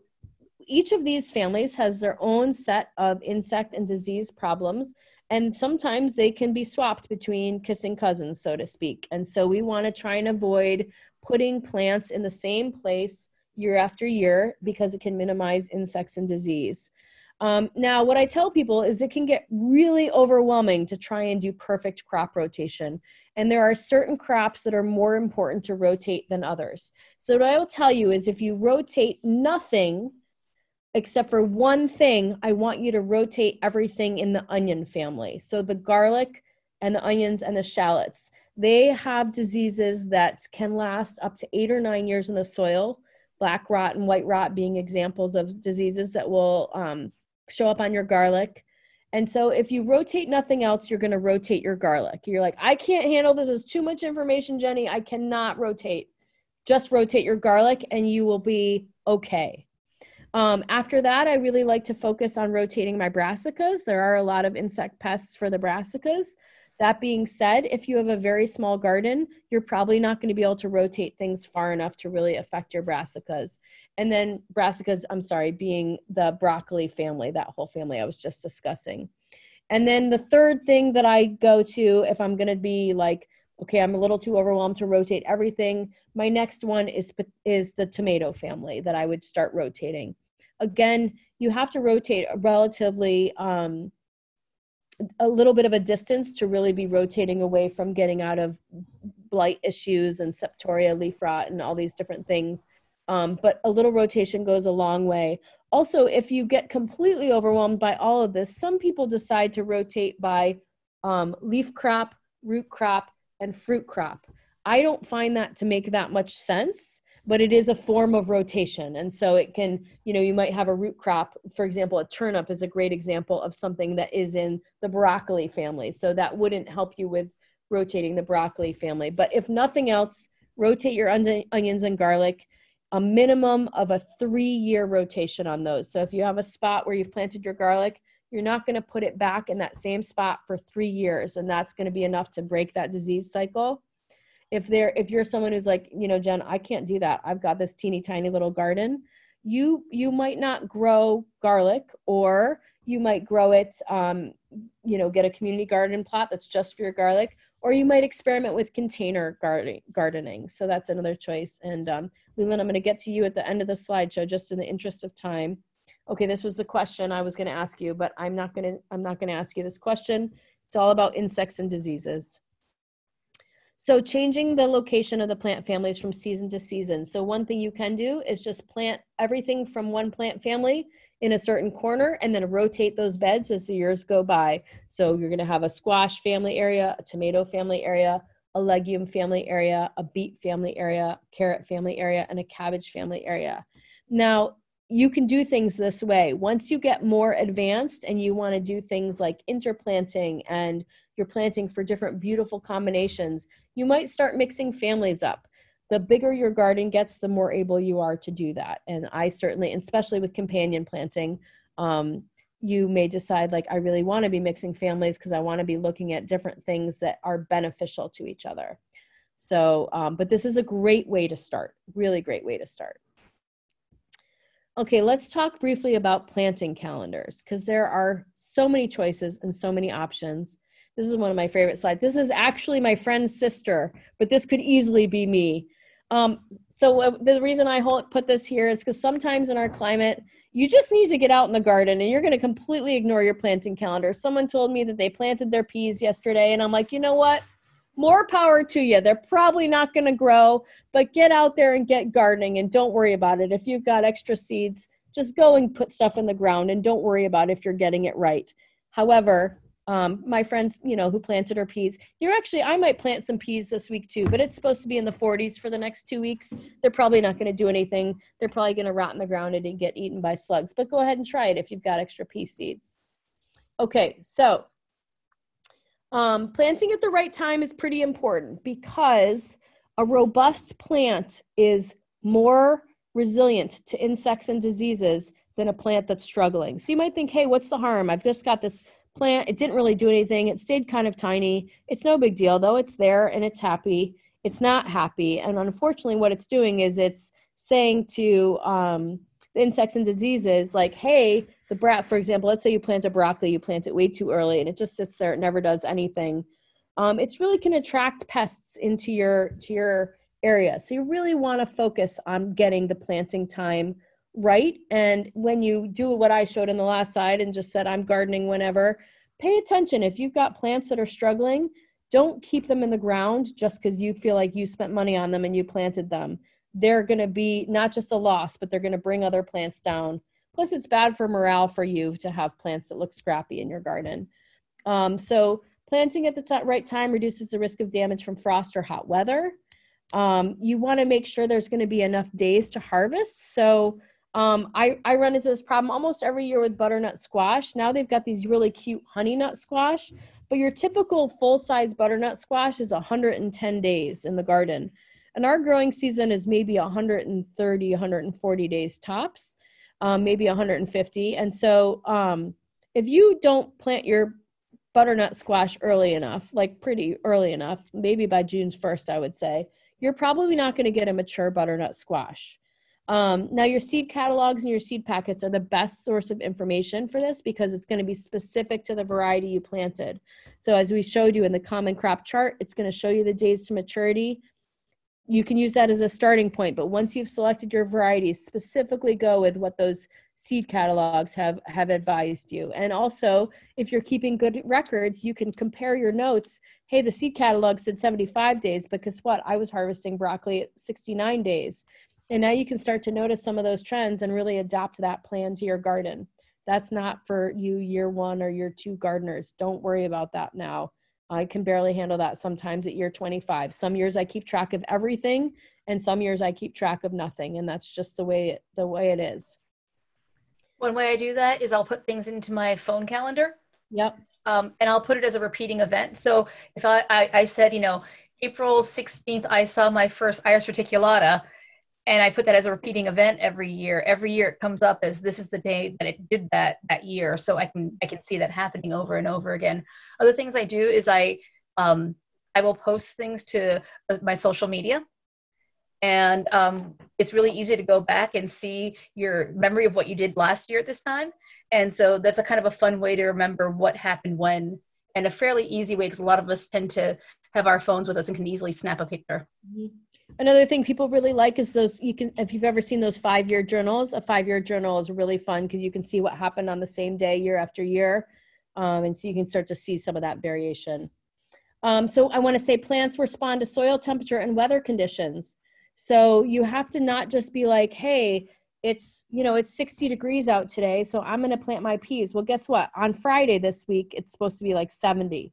each of these families has their own set of insect and disease problems. And sometimes they can be swapped between kissing cousins, so to speak. And so we want to try and avoid putting plants in the same place year after year because it can minimize insects and disease. Now, what I tell people is it can get really overwhelming to try and do perfect crop rotation. And there are certain crops that are more important to rotate than others. So what I will tell you is if you rotate nothing except for one thing, I want you to rotate everything in the onion family. So the garlic and the onions and the shallots, they have diseases that can last up to 8 or 9 years in the soil. Black rot and white rot being examples of diseases that will show up on your garlic. And so if you rotate nothing else, you're going to rotate your garlic. You're like, I can't handle this. It's too much information, Jenny. I cannot rotate. Just rotate your garlic and you will be okay. After that, I really like to focus on rotating my brassicas. There are a lot of insect pests for the brassicas. That being said, if you have a very small garden, you're probably not going to be able to rotate things far enough to really affect your brassicas. And then brassicas, I'm sorry, being the broccoli family, that whole family I was just discussing. And then the third thing that I go to if I'm going to be like, okay, I'm a little too overwhelmed to rotate everything, my next one is the tomato family that I would start rotating. Again, you have to rotate relatively a little bit of a distance to really be rotating away from getting out of blight issues and septoria, leaf rot, and all these different things. But a little rotation goes a long way. Also, if you get completely overwhelmed by all of this, some people decide to rotate by leaf crop, root crop, and fruit crop. I don't find that to make that much sense, but it is a form of rotation. And so it can, you might have a root crop. For example, a turnip is a great example of something that is in the broccoli family. So that wouldn't help you with rotating the broccoli family. But if nothing else, rotate your onions and garlic, a minimum of a 3-year rotation on those. So if you have a spot where you've planted your garlic, you're not going to put it back in that same spot for 3 years. And that's going to be enough to break that disease cycle. if you're someone who's like, Jen, I can't do that. I've got this teeny tiny little garden. You might not grow garlic, or you might grow it, get a community garden plot that's just for your garlic, or you might experiment with container gardening. So that's another choice. And Leland, I'm going to get to you at the end of the slideshow, just in the interest of time. Okay, this was the question I was going to ask you, but I'm not going to ask you this question. It's all about insects and diseases. So changing the location of the plant families from season to season. So one thing you can do is just plant everything from one plant family in a certain corner, and then rotate those beds as the years go by. So you're going to have a squash family area, a tomato family area, a legume family area, a beet family area, carrot family area, and a cabbage family area. Now, you can do things this way. Once you get more advanced and you want to do things like interplanting, and you're planting for different beautiful combinations, you might start mixing families up. The bigger your garden gets, the more able you are to do that. And I certainly, especially with companion planting, you may decide, like, I really want to be mixing families because I want to be looking at different things that are beneficial to each other. So, but this is a great way to start, really great way to start. Okay, let's talk briefly about planting calendars, because there are so many choices and so many options. This is one of my favorite slides. This is actually my friend's sister, but this could easily be me. So the reason I put this here is because sometimes in our climate, you just need to get out in the garden and you're going to completely ignore your planting calendar. Someone told me that they planted their peas yesterday, and I'm like, you know what? More power to you. They're probably not going to grow, but get out there and get gardening, and don't worry about it. If you've got extra seeds, just go and put stuff in the ground, and don't worry about if you're getting it right. However, my friends, who planted her peas, I might plant some peas this week too, but it's supposed to be in the 40s for the next 2 weeks. They're probably not going to do anything. They're probably going to rot in the ground and get eaten by slugs, but go ahead and try it if you've got extra pea seeds. Okay, so planting at the right time is pretty important, because a robust plant is more resilient to insects and diseases than a plant that's struggling. So you might think, hey, what's the harm? I've just got this plant. It didn't really do anything. It stayed kind of tiny. It's no big deal, though. It's there and it's happy. It's not happy. And unfortunately, what it's doing is it's saying to the insects and diseases, like, hey, for example, let's say you plant a broccoli, you plant it way too early and it just sits there, it never does anything. It's really can attract pests into your area. So you really want to focus on getting the planting time right. And when you do what I showed in the last slide and just said, I'm gardening whenever, pay attention. If you've got plants that are struggling, don't keep them in the ground just because you feel like you spent money on them and you planted them. They're going to be not just a loss, but they're going to bring other plants down. Plus, it's bad for morale for you to have plants that look scrappy in your garden. So planting at the right time reduces the risk of damage from frost or hot weather. You want to make sure there's going to be enough days to harvest. So I run into this problem almost every year with butternut squash. Now they've got these really cute honey nut squash, but your typical full-size butternut squash is 110 days in the garden. And our growing season is maybe 130, 140 days tops, maybe 150. And so if you don't plant your butternut squash early enough, like pretty early enough, maybe by June 1st, I would say, you're probably not going to get a mature butternut squash. Now your seed catalogs and your seed packets are the best source of information for this, because it's going to be specific to the variety you planted. So as we showed you in the common crop chart, it's going to show you the days to maturity. You can use that as a starting point, but once you've selected your varieties, specifically go with what those seed catalogs have advised you. And also, if you're keeping good records, you can compare your notes. Hey, the seed catalog said 75 days, but guess what? I was harvesting broccoli at 69 days. And now you can start to notice some of those trends and really adapt that plan to your garden. That's not for you year 1 or year 2 gardeners. Don't worry about that now. I can barely handle that sometimes at year 25. Some years I keep track of everything, and some years I keep track of nothing, and that's just the way it is. One way I do that is I'll put things into my phone calendar. Yep. And I'll put it as a repeating event. So if I said, April 16th, I saw my first Iris reticulata, and I put that as a repeating event every year. Every year it comes up as this is the day that it did that year. So I can see that happening over and over again. Other things I do is I I will post things to my social media. And it's really easy to go back and see your memory of what you did last year at this time. And so that's a kind of a fun way to remember what happened when, and a fairly easy way because a lot of us tend to have our phones with us and can easily snap a picture. Another thing people really like is those, you can, if you've ever seen those 5-year journals, a 5-year journal is really fun because you can see what happened on the same day year after year. And so you can start to see some of that variation. So I want to say plants respond to soil temperature and weather conditions. So you have to not just be like, hey, it's 60 degrees out today, so I'm going to plant my peas. Well, guess what? On Friday this week, it's supposed to be like 70.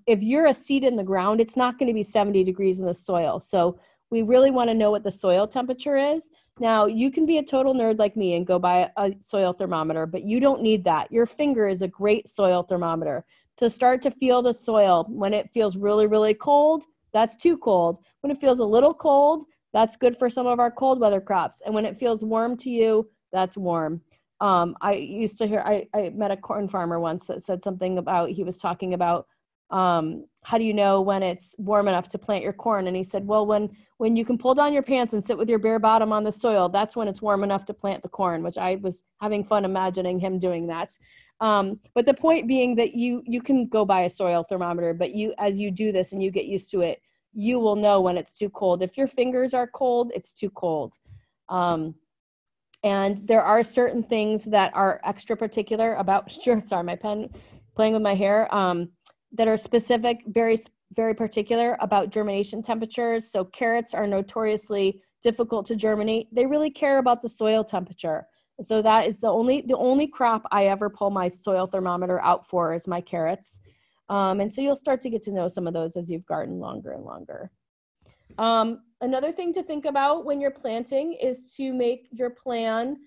If you're a seed in the ground, it's not going to be 70 degrees in the soil. So we really want to know what the soil temperature is. Now, you can be a total nerd like me and go buy a soil thermometer, but you don't need that. Your finger is a great soil thermometer to start to feel the soil. When it feels really, really cold, that's too cold. When it feels a little cold, that's good for some of our cold weather crops. And when it feels warm to you, that's warm. I used to hear, I met a corn farmer once that said something about, he was talking about, how do you know when it's warm enough to plant your corn? And he said, well, when you can pull down your pants and sit with your bare bottom on the soil, that's when it's warm enough to plant the corn, which I was having fun imagining him doing that. But the point being that you can go buy a soil thermometer, but as you do this and you get used to it, you will know when it's too cold. If your fingers are cold, it's too cold. And there are certain things that are extra particular about, sorry, my pen playing with my hair, that are specific, very, very particular about germination temperatures. So carrots are notoriously difficult to germinate. They really care about the soil temperature. So that is the only crop I ever pull my soil thermometer out for is my carrots. And so you'll start to get to know some of those as you've gardened longer and longer. Another thing to think about when you're planting is to make your plan.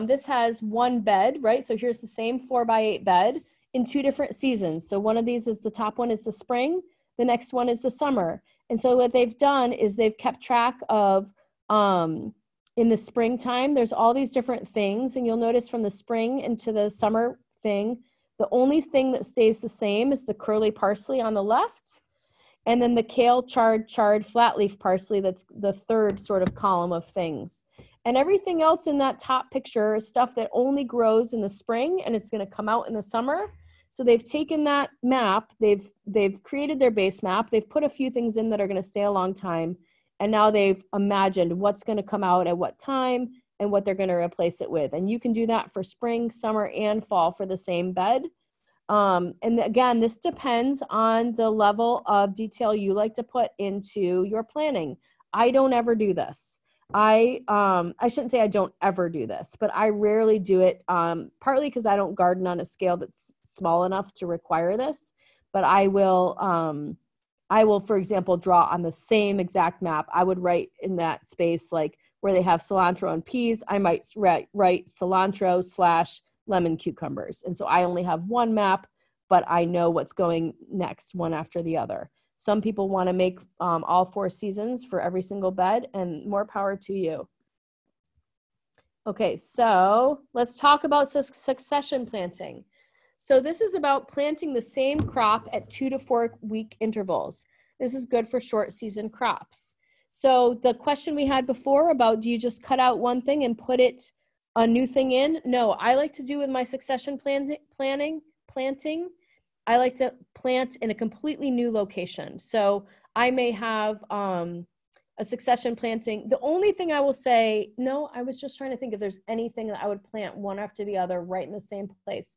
This has one bed, right? So here's the same 4x8 bed in 2 different seasons. So one of these is the top one is the spring. The next one is the summer. And so what they've done is they've kept track of, in the springtime, there's all these different things. And you'll notice from the spring into the summer thing, the only thing that stays the same is the curly parsley on the left. And then the kale, chard, flat leaf parsley, that's the third sort of column of things. And everything else in that top picture is stuff that only grows in the spring and it's going to come out in the summer. So they've taken that map, they've created their base map, they've put a few things in that are going to stay a long time. And now they've imagined what's going to come out at what time and what they're going to replace it with. And you can do that for spring, summer, and fall for the same bed. And again, this depends on the level of detail you like to put into your planning. I don't ever do this. I shouldn't say I don't ever do this, but I rarely do it, partly because I don't garden on a scale that's small enough to require this, but I will, for example, draw on the same exact map. I would write in that space, like where they have cilantro and peas, I might write cilantro / lemon cucumbers. And so I only have one map, but I know what's going next, one after the other. Some people want to make all 4 seasons for every single bed, and more power to you. Okay, so let's talk about succession planting. So this is about planting the same crop at 2 to 4 week intervals. This is good for short season crops. So the question we had before about, do you just cut out one thing and put a new thing in? No, I like to do with my succession planting. I like to plant in a completely new location. So I may have a succession planting. The only thing I will say, no, I was just trying to think if there's anything that I would plant one after the other right in the same place.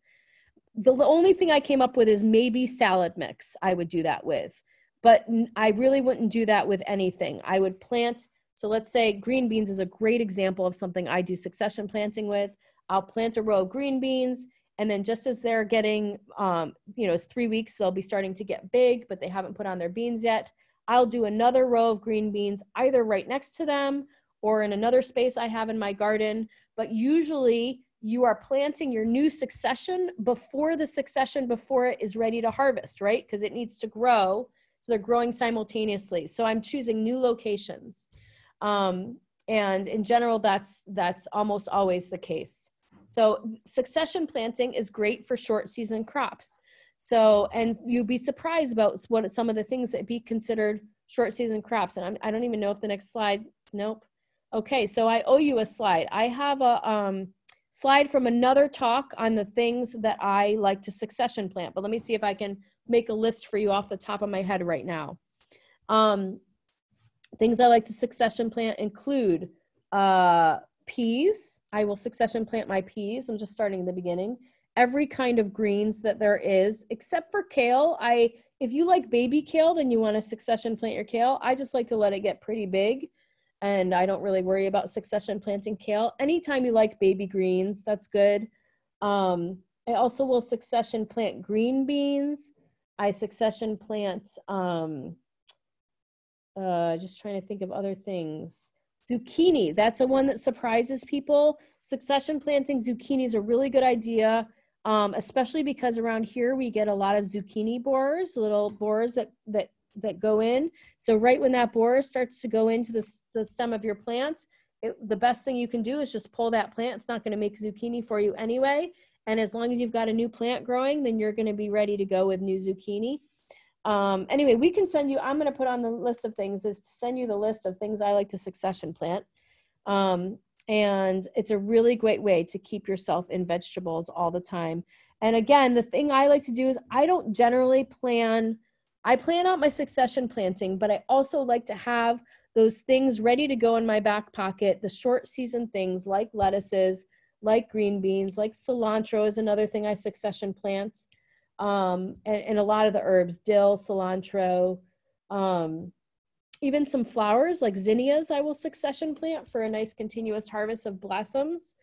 The only thing I came up with is maybe salad mix. I would do that with, but I really wouldn't do that with anything. I would plant. So let's say green beans is a great example of something I do succession planting with. I'll plant a row of green beans, and then just as they're getting, 3 weeks, they'll be starting to get big, but they haven't put on their beans yet. I'll do another row of green beans either right next to them or in another space I have in my garden. But usually you are planting your new succession before the succession before it is ready to harvest, right? Because it needs to grow. So they're growing simultaneously. So I'm choosing new locations. And in general, that's almost always the case. So succession planting is great for short season crops. So, and you'd be surprised about what some of the things that be considered short season crops. And I don't even know if the next slide, nope. Okay, so I owe you a slide. I have a slide from another talk on the things that I like to succession plant, but let me see if I can make a list for you off the top of my head right now. Things I like to succession plant include peas. I will succession plant my peas. I'm just starting in the beginning. Every kind of greens that there is, except for kale. If you like baby kale, then you want to succession plant your kale. I just like to let it get pretty big, and I don't really worry about succession planting kale. Anytime you like baby greens, that's good. I also will succession plant green beans. I succession plant, just trying to think of other things. Zucchini, that's the one that surprises people. Succession planting zucchini is a really good idea, especially because around here we get a lot of zucchini borers, little borers that go in. So right when that borer starts to go into the stem of your plant, the best thing you can do is just pull that plant. It's not going to make zucchini for you anyway. And as long as you've got a new plant growing, then you're going to be ready to go with new zucchini. Anyway, we can send you, I'm going to put on the list of things is to send you the list of things I like to succession plant. And it's a really great way to keep yourself in vegetables all the time. And again, the thing I like to do is I don't generally I plan out my succession planting, but I also like to have those things ready to go in my back pocket, the short season things like lettuces, like green beans, like cilantro is another thing I succession plant. And a lot of the herbs, dill, cilantro, even some flowers like zinnias I will succession plant for a nice continuous harvest of blossoms.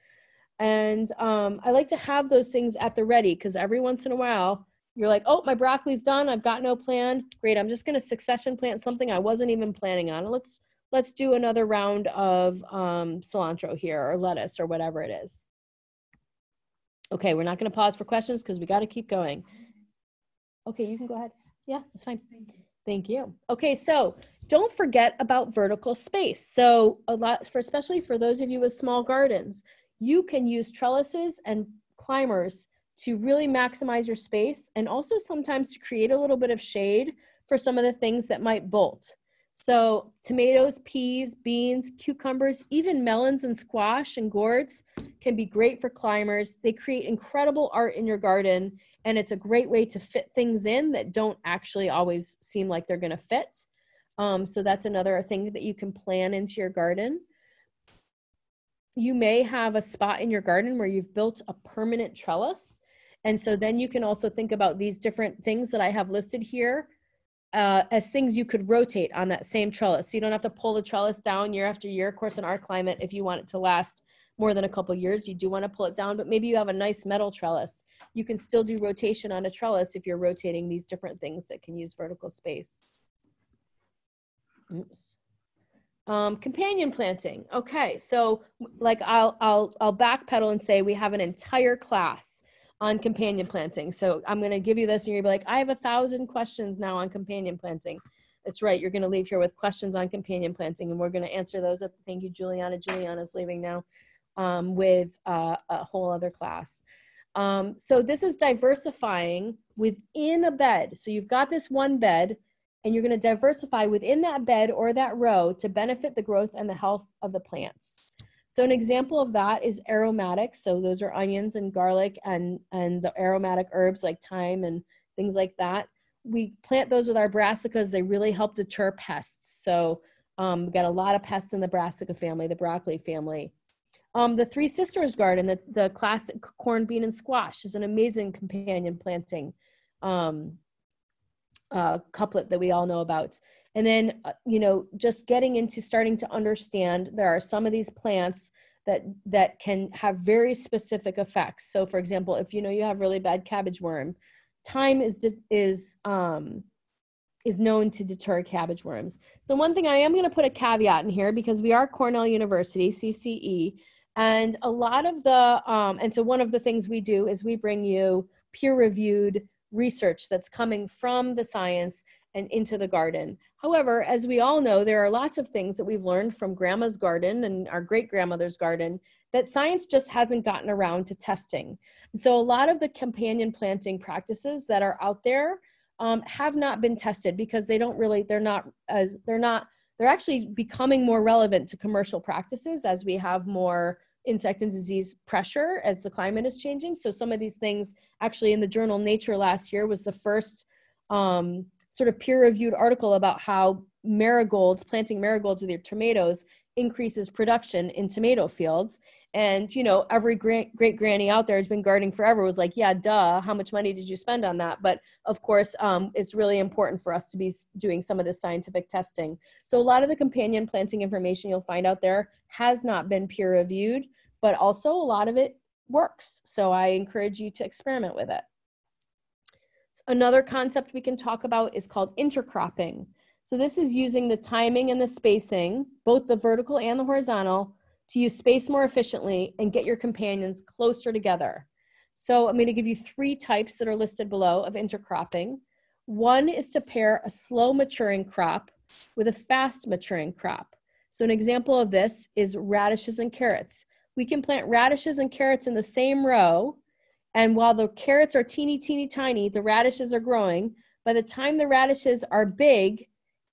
And I like to have those things at the ready because every once in a while you're like, oh, my broccoli's done. I've got no plan. Great. I'm just going to succession plant something I wasn't even planning on. Let's do another round of cilantro here or lettuce or whatever it is. Okay, we're not going to pause for questions because we got to keep going. Okay, you can go ahead. Yeah, that's fine. Thank you. Okay, so don't forget about vertical space. So especially for those of you with small gardens, you can use trellises and climbers to really maximize your space and also sometimes to create a little bit of shade for some of the things that might bolt. So tomatoes, peas, beans, cucumbers, even melons and squash and gourds can be great for climbers. They create incredible art in your garden, and it's a great way to fit things in that don't actually always seem like they're going to fit. So that's another thing that you can plan into your garden. You may have a spot in your garden where you've built a permanent trellis. And so then you can also think about these different things that I have listed here as things you could rotate on that same trellis. So you don't have to pull the trellis down year after year. Of course, in our climate, if you want it to last more than a couple of years, you do want to pull it down, but maybe you have a nice metal trellis. You can still do rotation on a trellis if you're rotating these different things that can use vertical space. Oops. Companion planting. Okay, so like I'll backpedal and say we have an entire class on companion planting. So I'm going to give you this and you're gonna be like, I have 1,000 questions now on companion planting. That's right. You're going to leave here with questions on companion planting, and we're going to answer those. Thank you, Juliana. Juliana's leaving now with a whole other class. So this is diversifying within a bed. So you've got this one bed, and you're going to diversify within that bed or that row to benefit the growth and the health of the plants. So an example of that is aromatics. So those are onions and garlic and the aromatic herbs like thyme and things like that. We plant those with our brassicas. They really help deter pests. So we've got a lot of pests in the brassica family, the broccoli family. The Three Sisters garden, the classic corn, bean, and squash is an amazing companion planting couplet that we all know about. And then, just getting into starting to understand there are some of these plants that can have very specific effects. So for example, if you have really bad cabbage worm, thyme is known to deter cabbage worms. So one thing I am going to put a caveat in here because we are Cornell University, CCE, and a lot of and so one of the things we do is we bring you peer-reviewed research that's coming from the science and into the garden. However, as we all know, there are lots of things that we've learned from grandma's garden and our great-grandmother's garden that science just hasn't gotten around to testing. And so a lot of the companion planting practices that are out there have not been tested because they're actually becoming more relevant to commercial practices as we have more insect and disease pressure as the climate is changing. So some of these things actually in the journal Nature last year was the first sort of peer-reviewed article about how planting marigolds with your tomatoes increases production in tomato fields. And, you know, every great granny out there has been gardening forever was like, yeah, duh, how much money did you spend on that? But of course, it's really important for us to be doing some of this scientific testing. So a lot of the companion planting information you'll find out there has not been peer reviewed, but also a lot of it works. So I encourage you to experiment with it. Another concept we can talk about is called intercropping. So this is using the timing and the spacing, both the vertical and the horizontal, to use space more efficiently and get your companions closer together. So I'm going to give you 3 types that are listed below of intercropping. One is to pair a slow maturing crop with a fast maturing crop. So an example of this is radishes and carrots. We can plant radishes and carrots in the same row, and while the carrots are teeny, teeny, tiny, the radishes are growing. By the time the radishes are big,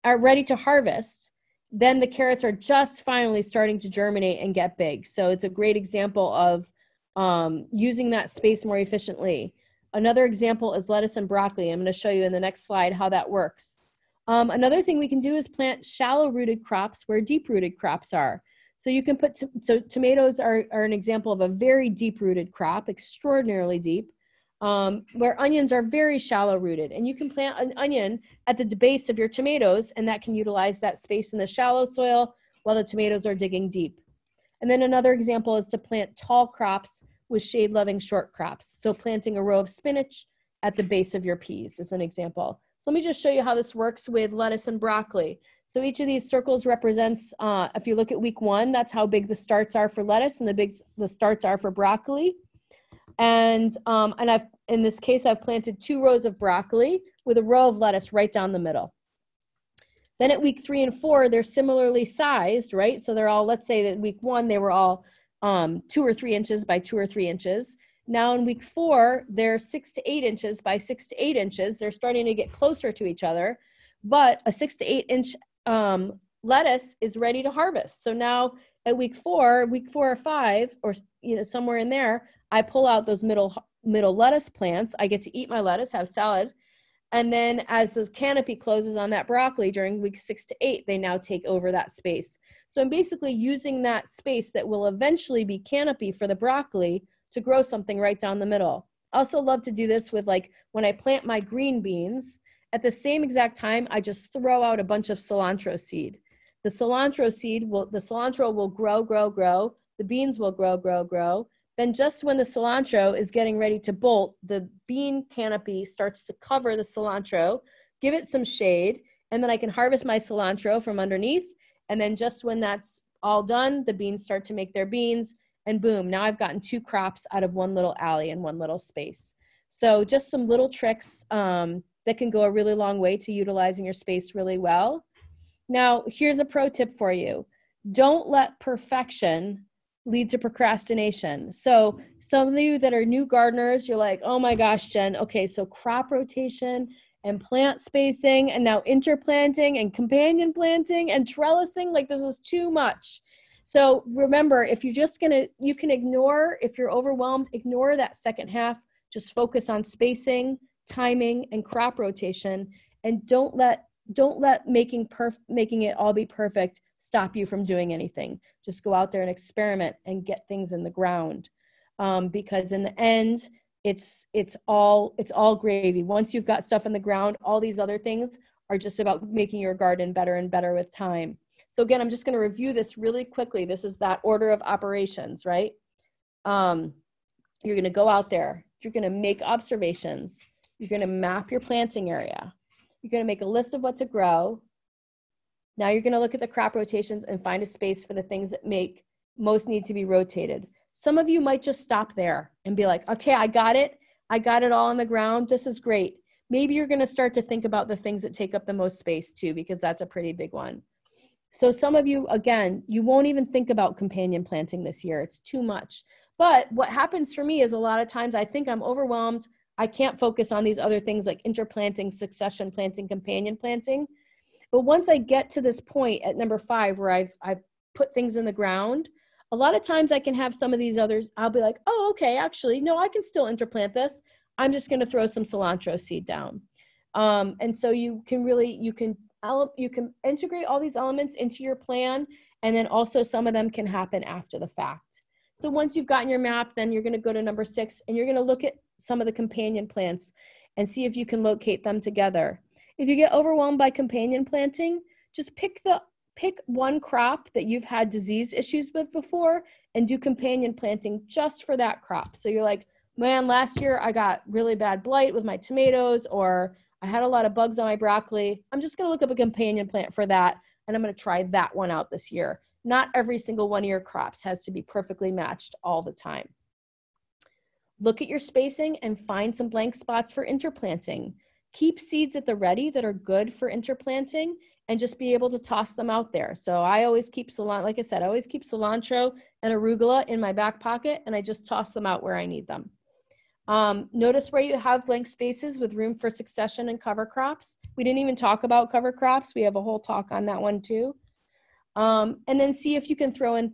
are ready to harvest, then the carrots are just finally starting to germinate and get big. So it's a great example of using that space more efficiently. Another example is lettuce and broccoli. I'm going to show you in the next slide how that works. Another thing we can do is plant shallow-rooted crops where deep-rooted crops are. So you can put, tomatoes are an example of a very deep-rooted crop, extraordinarily deep, where onions are very shallow-rooted. And you can plant an onion at the base of your tomatoes, and that can utilize that space in the shallow soil while the tomatoes are digging deep. And then another example is to plant tall crops with shade-loving short crops. So planting a row of spinach at the base of your peas is an example. So let me just show you how this works with lettuce and broccoli. So each of these circles represents, if you look at week 1, that's how big the starts are for lettuce and the starts are for broccoli. And in this case, I've planted 2 rows of broccoli with a row of lettuce right down the middle. Then at week 3 and 4, they're similarly sized, right? So they're all, let's say that week 1, they were all 2 or 3 inches by 2 or 3 inches. Now in week 4, they're 6 to 8 inches by 6 to 8 inches. They're starting to get closer to each other, but a 6 to 8 inch lettuce is ready to harvest. So now at week 4 or 5, or somewhere in there, I pull out those middle lettuce plants. I get to eat my lettuce, have salad. And then as the canopy closes on that broccoli during week 6 to 8, they now take over that space. So I'm basically using that space that will eventually be canopy for the broccoli to grow something right down the middle. I also love to do this with, like, when I plant my green beans, at the same exact time, I just throw out a bunch of cilantro seed. The cilantro will grow. The beans will grow. Then just when the cilantro is getting ready to bolt, the bean canopy starts to cover the cilantro, give it some shade, and then I can harvest my cilantro from underneath. And then just when that's all done, the beans start to make their beans, and boom, now I've gotten 2 crops out of one little alley and one little space. So just some little tricks that can go a really long way to utilizing your space really well. Now, here's a pro tip for you. Don't let perfection lead to procrastination. So some of you that are new gardeners, you're like, oh my gosh, Jen, okay, so crop rotation and plant spacing and now interplanting and companion planting and trellising, like this is too much. So remember, if you're just you can ignore, if you're overwhelmed, ignore that second half, just focus on spacing, timing, and crop rotation, and don't let making it all be perfect stop you from doing anything. Just go out there and experiment and get things in the ground, because in the end, it's all gravy. Once you've got stuff in the ground, all these other things are just about making your garden better and better with time. So again, I'm just going to review this really quickly. This is that order of operations, right? You're going to go out there. You're going to make observations. You're going to map your planting area. You're going to make a list of what to grow. Now you're going to look at the crop rotations and find a space for the things that most need to be rotated. Some of you might just stop there and be like, okay, I got it. I got it all on the ground. This is great. maybe you're going to start to think about the things that take up the most space too, because that's a pretty big one. So some of you, again, you won't even think about companion planting this year. It's too much. But what happens for me is a lot of times I think I'm overwhelmed. I can't focus on these other things like interplanting, succession planting, companion planting. But once I get to this point at number 5 where I've put things in the ground, a lot of times I can have some of these others, I'll be like, oh, okay, actually, no, I can still interplant this. I'm just going to throw some cilantro seed down. And so you can integrate all these elements into your plan, and then also some of them can happen after the fact. So once you've gotten your map, then you're going to go to number 6 and you're going to look at some of the companion plants and see if you can locate them together. If you get overwhelmed by companion planting, just pick one crop that you've had disease issues with before and do companion planting just for that crop. So you're like, man, last year I got really bad blight with my tomatoes, or I had a lot of bugs on my broccoli. I'm just going to look up a companion plant for that, and I'm going to try that one out this year. Not every single one of your crops has to be perfectly matched all the time. Look at your spacing and find some blank spots for interplanting. Keep seeds at the ready that are good for interplanting and just be able to toss them out there. So I always keep cilantro, like I said, I always keep cilantro and arugula in my back pocket, and I just toss them out where I need them. Notice where you have blank spaces with room for succession and cover crops. We didn't even talk about cover crops. We have a whole talk on that one too. And then see if you can throw in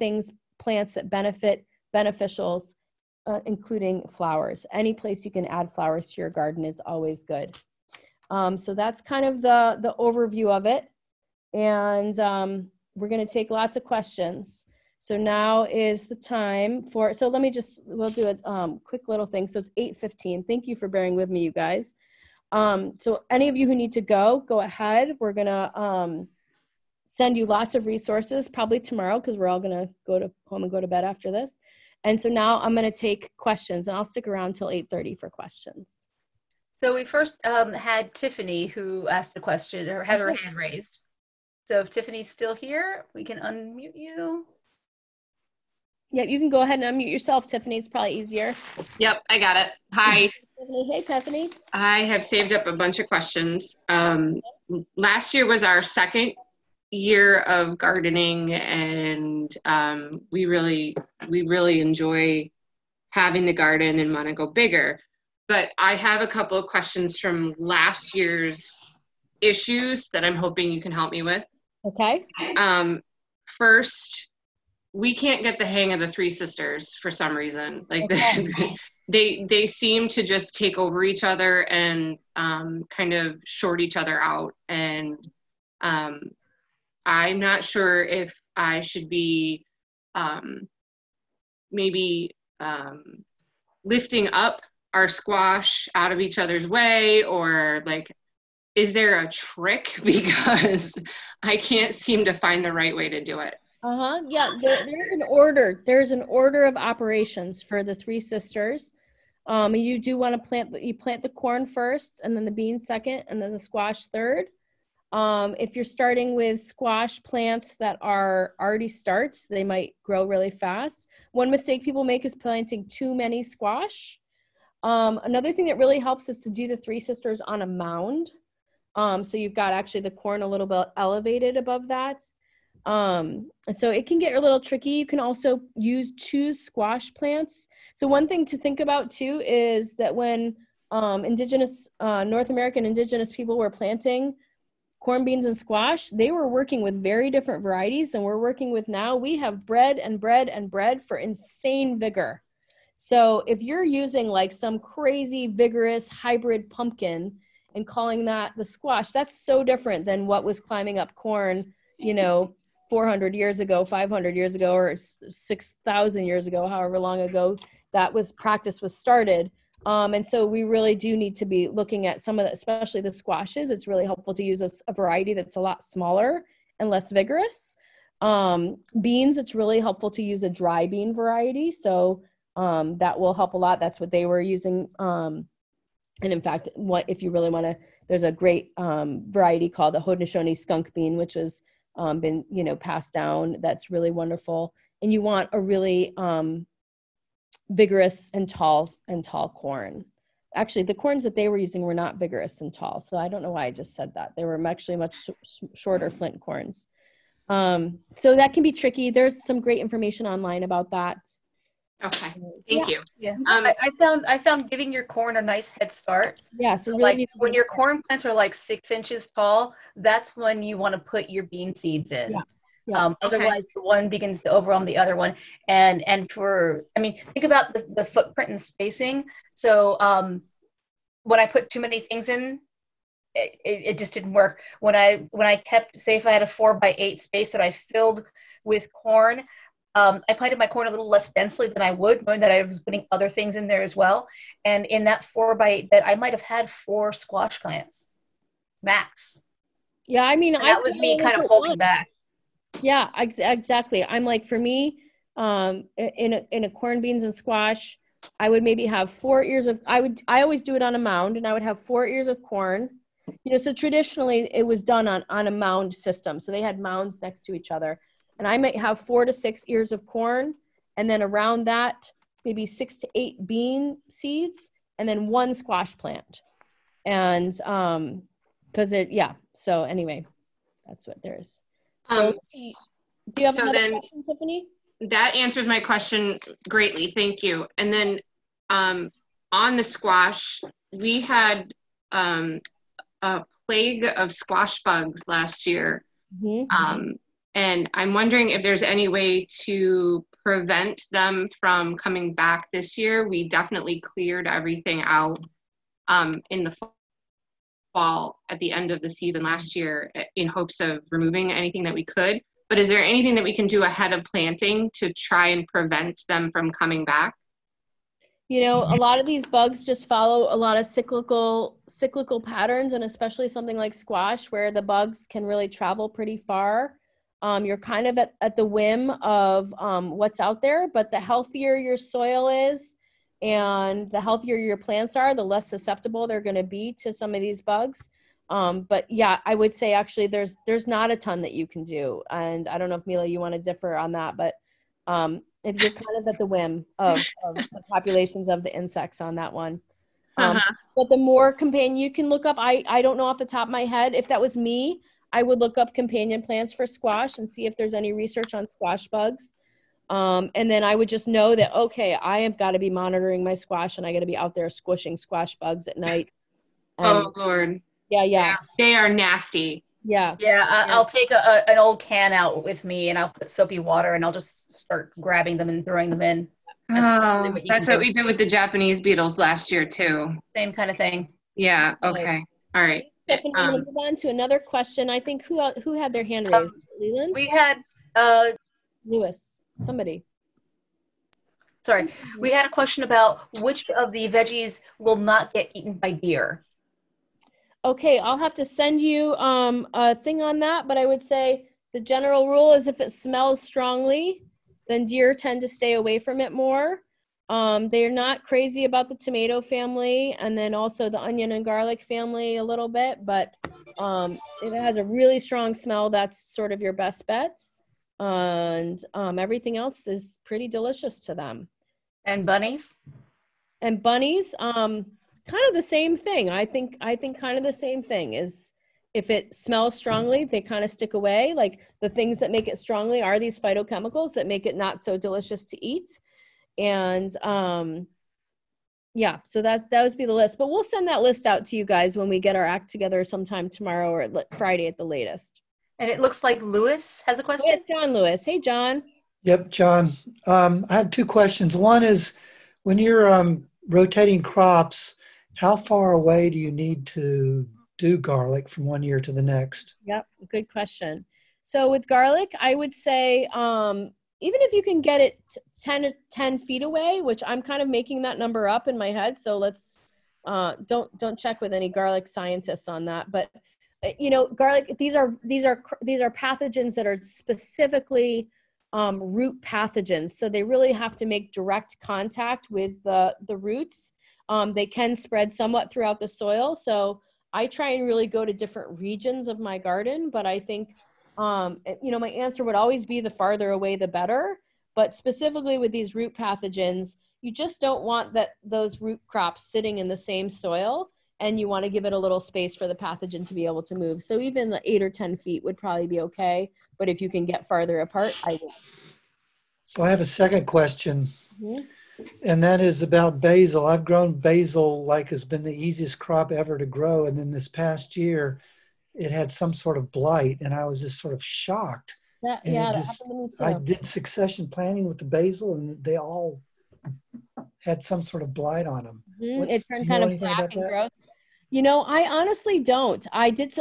plants that benefit beneficials, including flowers. Any place you can add flowers to your garden is always good. So that's kind of the overview of it. And we're going to take lots of questions. So now is the time for, so we'll do a quick little thing. So it's 8:15. Thank you for bearing with me, you guys. So any of you who need to go ahead. We're going to send you lots of resources, probably tomorrow, because we're all going to go home and go to bed after this. And so now I'm going to take questions, and I'll stick around till 8:30 for questions. So we first had Tiffany who asked a question or had her hand raised. So if Tiffany's still here, we can unmute you. Yep, you can go ahead and unmute yourself, Tiffany. It's probably easier. Yep, I got it. Hi. Hey, Tiffany. I have saved up a bunch of questions. Last year was our second year of gardening, and we really enjoy having the garden and want to go bigger. But I have a couple of questions from last year's issues that I'm hoping you can help me with. Okay. First, we can't get the hang of the three sisters for some reason. Like Okay. they seem to just take over each other and kind of short each other out. And I'm not sure if I should be maybe lifting up our squash out of each other's way, or like, is there a trick? Because I can't seem to find the right way to do it. Yeah, there's an order. There's an order of operations for the three sisters. You do want to plant the corn first, and then the beans second, and then the squash third. If you're starting with squash plants that are already starts, they might grow really fast. One mistake people make is planting too many squash. Another thing that really helps is to do the three sisters on a mound. So you've got actually the corn a little bit elevated above that. And so it can get a little tricky. You can also choose squash plants. So one thing to think about too is that when North American indigenous people were planting corn, beans, and squash, they were working with very different varieties than we're working with now. We have bread and bread and bread for insane vigor. So if you're using like some crazy vigorous hybrid pumpkin and calling that the squash, that's so different than what was climbing up corn, 400 years ago, 500 years ago, or 6,000 years ago, however long ago practice was started. And so we really do need to be looking at some of the, especially the squashes. It's really helpful to use a variety that's a lot smaller and less vigorous. Beans, it's really helpful to use a dry bean variety. So that will help a lot. That's what they were using. And in fact, if you really want to, there's a great variety called the Haudenosaunee skunk bean, which has been passed down. That's really wonderful. And you want a really vigorous and tall corn. actually the corns that they were using were not vigorous and tall. So I don't know why I just said that. They were actually much shorter flint corns. So that can be tricky. There's some great information online about that. Okay, thank you. Yeah, I found giving your corn a nice head start. Yeah, so So really like when your corn plants are like 6 inches tall, that's when you want to put your bean seeds in. Yeah. Yeah. Otherwise, the one begins to overwhelm the other one. And I mean, think about the footprint and spacing. So when I put too many things in, it just didn't work. When I kept, say if I had a 4x8 space that I filled with corn, I planted my corn a little less densely than I would, knowing that I was putting other things in there as well. And in that 4x8 bed, I might have had 4 squash plants, max. Yeah, I mean, and that was me kind of holding back. Yeah, exactly. I'm like, for me, in a corn, beans, and squash, I would maybe have 4 ears of, I always do it on a mound, and I would have 4 ears of corn. You know, so traditionally it was done on a mound system. So they had mounds next to each other. And I might have 4 to 6 ears of corn, and then around that, maybe 6 to 8 bean seeds, and then 1 squash plant. And so anyway, that's what there is. So, do you have another question, Tiffany? That answers my question greatly. Thank you. And then on the squash, we had a plague of squash bugs last year. Mm-hmm. And I'm wondering if there's any way to prevent them from coming back this year. We definitely cleared everything out in the fall at the end of the season last year in hopes of removing anything that we could. But is there anything that we can do ahead of planting to try and prevent them from coming back? You know, a lot of these bugs just follow a lot of cyclical patterns, and especially something like squash where the bugs can really travel pretty far. You're kind of at the whim of what's out there, but the healthier your soil is and the healthier your plants are, the less susceptible they're going to be to some of these bugs. But yeah, I would say actually there's not a ton that you can do. And I don't know if Mila, you want to differ on that, but you're kind of at the whim of the populations of the insects on that one. But the more companion you can look up, I don't know off the top of my head. If that was me, I would look up companion plants for squash and see if there's any research on squash bugs. And then I would just know that, okay, I have got to be monitoring my squash, and I got to be out there squishing squash bugs at night. Oh, Lord. Yeah. They are nasty. Yeah. I'll take an old can out with me, and I'll put soapy water, and I'll just start grabbing them and throwing them in. That's what we did with the Japanese beetles last year too. Same kind of thing. Yeah. Okay. All right. Stephanie, I'm going to move on to another question. I think who had their hand raised? Leland? We had Lewis. Somebody. Sorry. We had a question about which of the veggies will not get eaten by deer. Okay, I'll have to send you a thing on that, but I would say the general rule is if it smells strongly, then deer tend to stay away from it more. They're not crazy about the tomato family, and then also the onion and garlic family a little bit, but if it has a really strong smell, that's sort of your best bet. And everything else is pretty delicious to them. And bunnies? And bunnies, kind of the same thing. I think kind of the same thing is if it smells strongly, they kind of stick away. Like the things that make it strongly are these phytochemicals that make it not so delicious to eat. And yeah, so that would be the list. But we'll send that list out to you guys when we get our act together sometime tomorrow or Friday at the latest. And it looks like Lewis has a question. Yes, John Lewis. Hey, John. Yep, John. I have 2 questions. One is when you're rotating crops, how far away do you need to do garlic from one year to the next? Yep, good question. So with garlic, I would say even if you can get it 10 feet away, which I'm kind of making that number up in my head, so let's don't check with any garlic scientists on that. But you know, garlic, these are pathogens that are specifically root pathogens, so they really have to make direct contact with the roots. They can spread somewhat throughout the soil. So I try and really go to different regions of my garden, but I think, you know, my answer would always be the farther away, the better. But specifically with these root pathogens, You just don't want those root crops sitting in the same soil, and you want to give it a little space for the pathogen to be able to move. So even the 8 or 10 feet would probably be okay. But if you can get farther apart, I would. So I have a second question, Mhm. and that is about basil. I've grown basil like it's been the easiest crop ever to grow. And then this past year, it had some sort of blight, and I was just sort of shocked. And Yeah, it that just, happened to me I too. did succession planting with the basil, and they all had some sort of blight on them. It Do turned you kind know of anything black about and that? gross. You know, I honestly don't. I did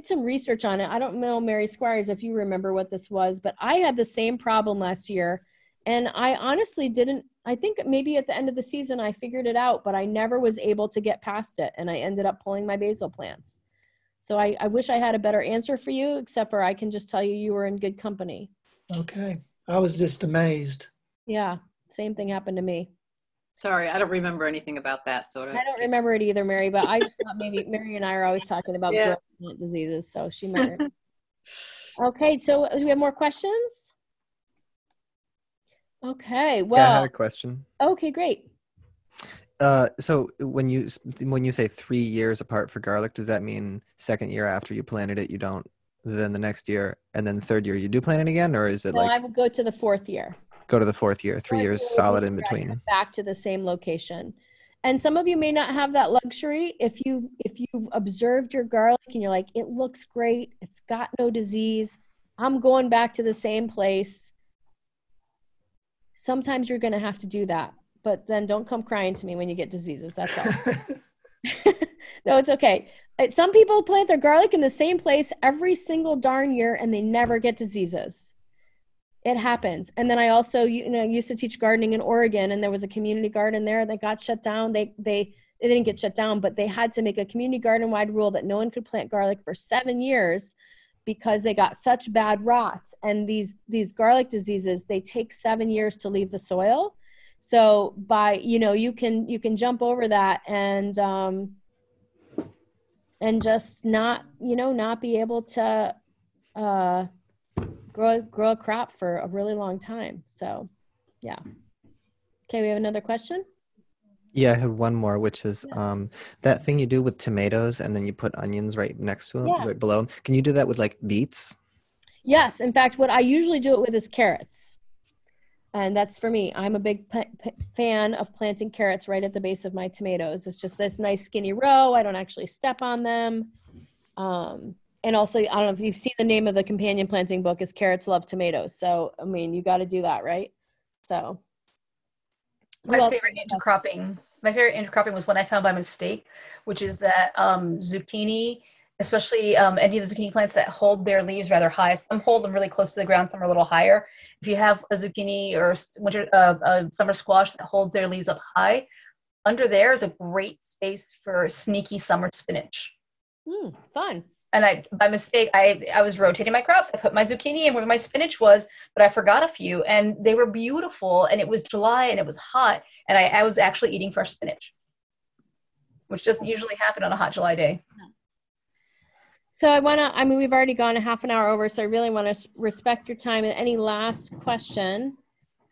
some research on it. I don't know, Mary Squires, if you remember what this was, but I had the same problem last year. And I honestly didn't, I think maybe at the end of the season I figured it out, but I never was able to get past it. And I ended up pulling my basil plants. So I wish I had a better answer for you, except for I can just tell you you were in good company. Okay. I was just amazed. Yeah, same thing happened to me. Sorry, I don't remember anything about that. So I don't remember it either, Mary, but I just thought maybe Mary and I are always talking about Yeah. growth plant diseases, so she might remember. Okay, so do we have more questions? Okay, well. Yeah, I had a question. Okay, great. So when you say 3 years apart for garlic, does that mean second year after you planted it, you don't, then the next year, and then third year you do plant it again, or is it No, like I would go to the 4th year. go to the 4th year, 3 years solid in between? Back to the same location. And some of you may not have that luxury. If you've observed your garlic and you're like, it looks great, it's got no disease, I'm going back to the same place. Sometimes you're going to have to do that, but then don't come crying to me when you get diseases. That's all. No, it's okay. Some people plant their garlic in the same place every single darn year and they never get diseases. It happens. And then I also, used to teach gardening in Oregon, and there was a community garden there that got shut down. They didn't get shut down, but they had to make a community garden wide rule that no one could plant garlic for 7 years because they got such bad rot. And these garlic diseases, they take 7 years to leave the soil. So by, you can jump over that and just not be able to grow a crop for a really long time. So yeah. Okay, we have another question. Yeah, I had one more, which is that thing you do with tomatoes and then you put onions right next to them, right below them. Can you do that with like beets? Yes. In fact, what I usually do it with is carrots. And that's for me. I'm a big fan of planting carrots right at the base of my tomatoes. It's just this nice skinny row. I don't actually step on them. And also, I don't know if you've seen the name of the companion planting book is Carrots Love Tomatoes. So, I mean, you got to do that, right? So. My favorite intercropping was one I found by mistake, which is that zucchini, especially any of the zucchini plants that hold their leaves rather high. Some hold them really close to the ground, some are a little higher. If you have a zucchini or a summer squash that holds their leaves up high, under there is a great space for sneaky summer spinach. Fun. And by mistake, I was rotating my crops. I put my zucchini in where my spinach was, but I forgot a few, and they were beautiful. And it was July, and it was hot, and I was actually eating fresh spinach, which doesn't usually happen on a hot July day. So we've already gone a half an hour over, so I really want to respect your time. And any last question?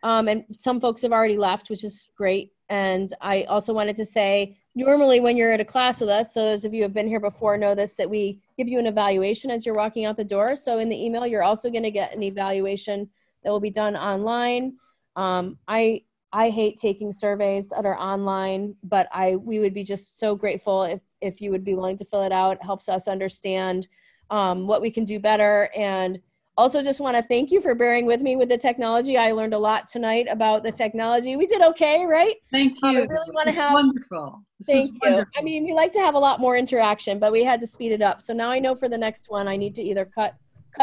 And some folks have already left, which is great. And I also wanted to say, normally when you're at a class with us, so those of you who have been here before know this, that we give you an evaluation as you're walking out the door. So in the email, you're also going to get an evaluation that will be done online. I hate taking surveys that are online, but we would be just so grateful if you would be willing to fill it out. It helps us understand what we can do better. And also just want to thank you for bearing with me with the technology. I learned a lot tonight about the technology. We did okay, right? Thank you. I really want to have. Wonderful. Thank you. I mean, we like to have a lot more interaction, but we had to speed it up. So now I know for the next one, I need to either cut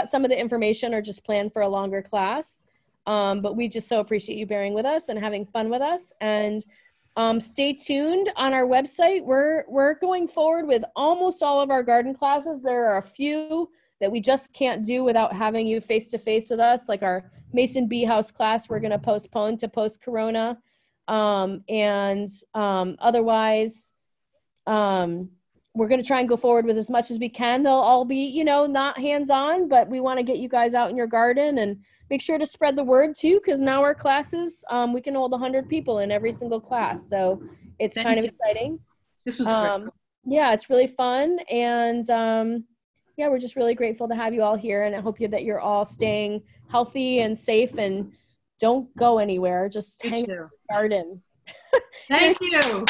some of the information or just plan for a longer class. But we just so appreciate you bearing with us and having fun with us. And stay tuned on our website. We're going forward with almost all of our garden classes. There are a few that we just can't do without having you face-to-face with us, like our Mason Bee House class we're going to postpone to post-corona. Otherwise, we're going to try and go forward with as much as we can. They'll all be, you know, not hands-on, but we want to get you guys out in your garden and make sure to spread the word too, because now our classes, we can hold 100 people in every single class. So it's kind of exciting. This was great. Yeah, it's really fun. And yeah, we're just really grateful to have you all here. And I hope that you're all staying healthy and safe and don't go anywhere. Just hang in the garden. Thank you.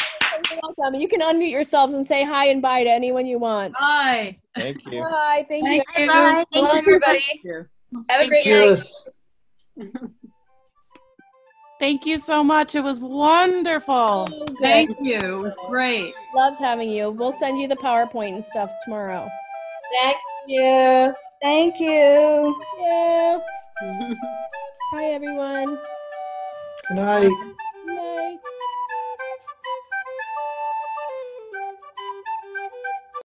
You're welcome. You can unmute yourselves and say hi and bye to anyone you want. Bye. Thank you. Bye. Thank you. Bye. Hello, everybody. Have a great night. Thank you so much. It was wonderful. Thank you. It was great. Loved having you. We'll send you the PowerPoint and stuff tomorrow. Thank you. Thank you. Yeah. Bye, everyone. Good night.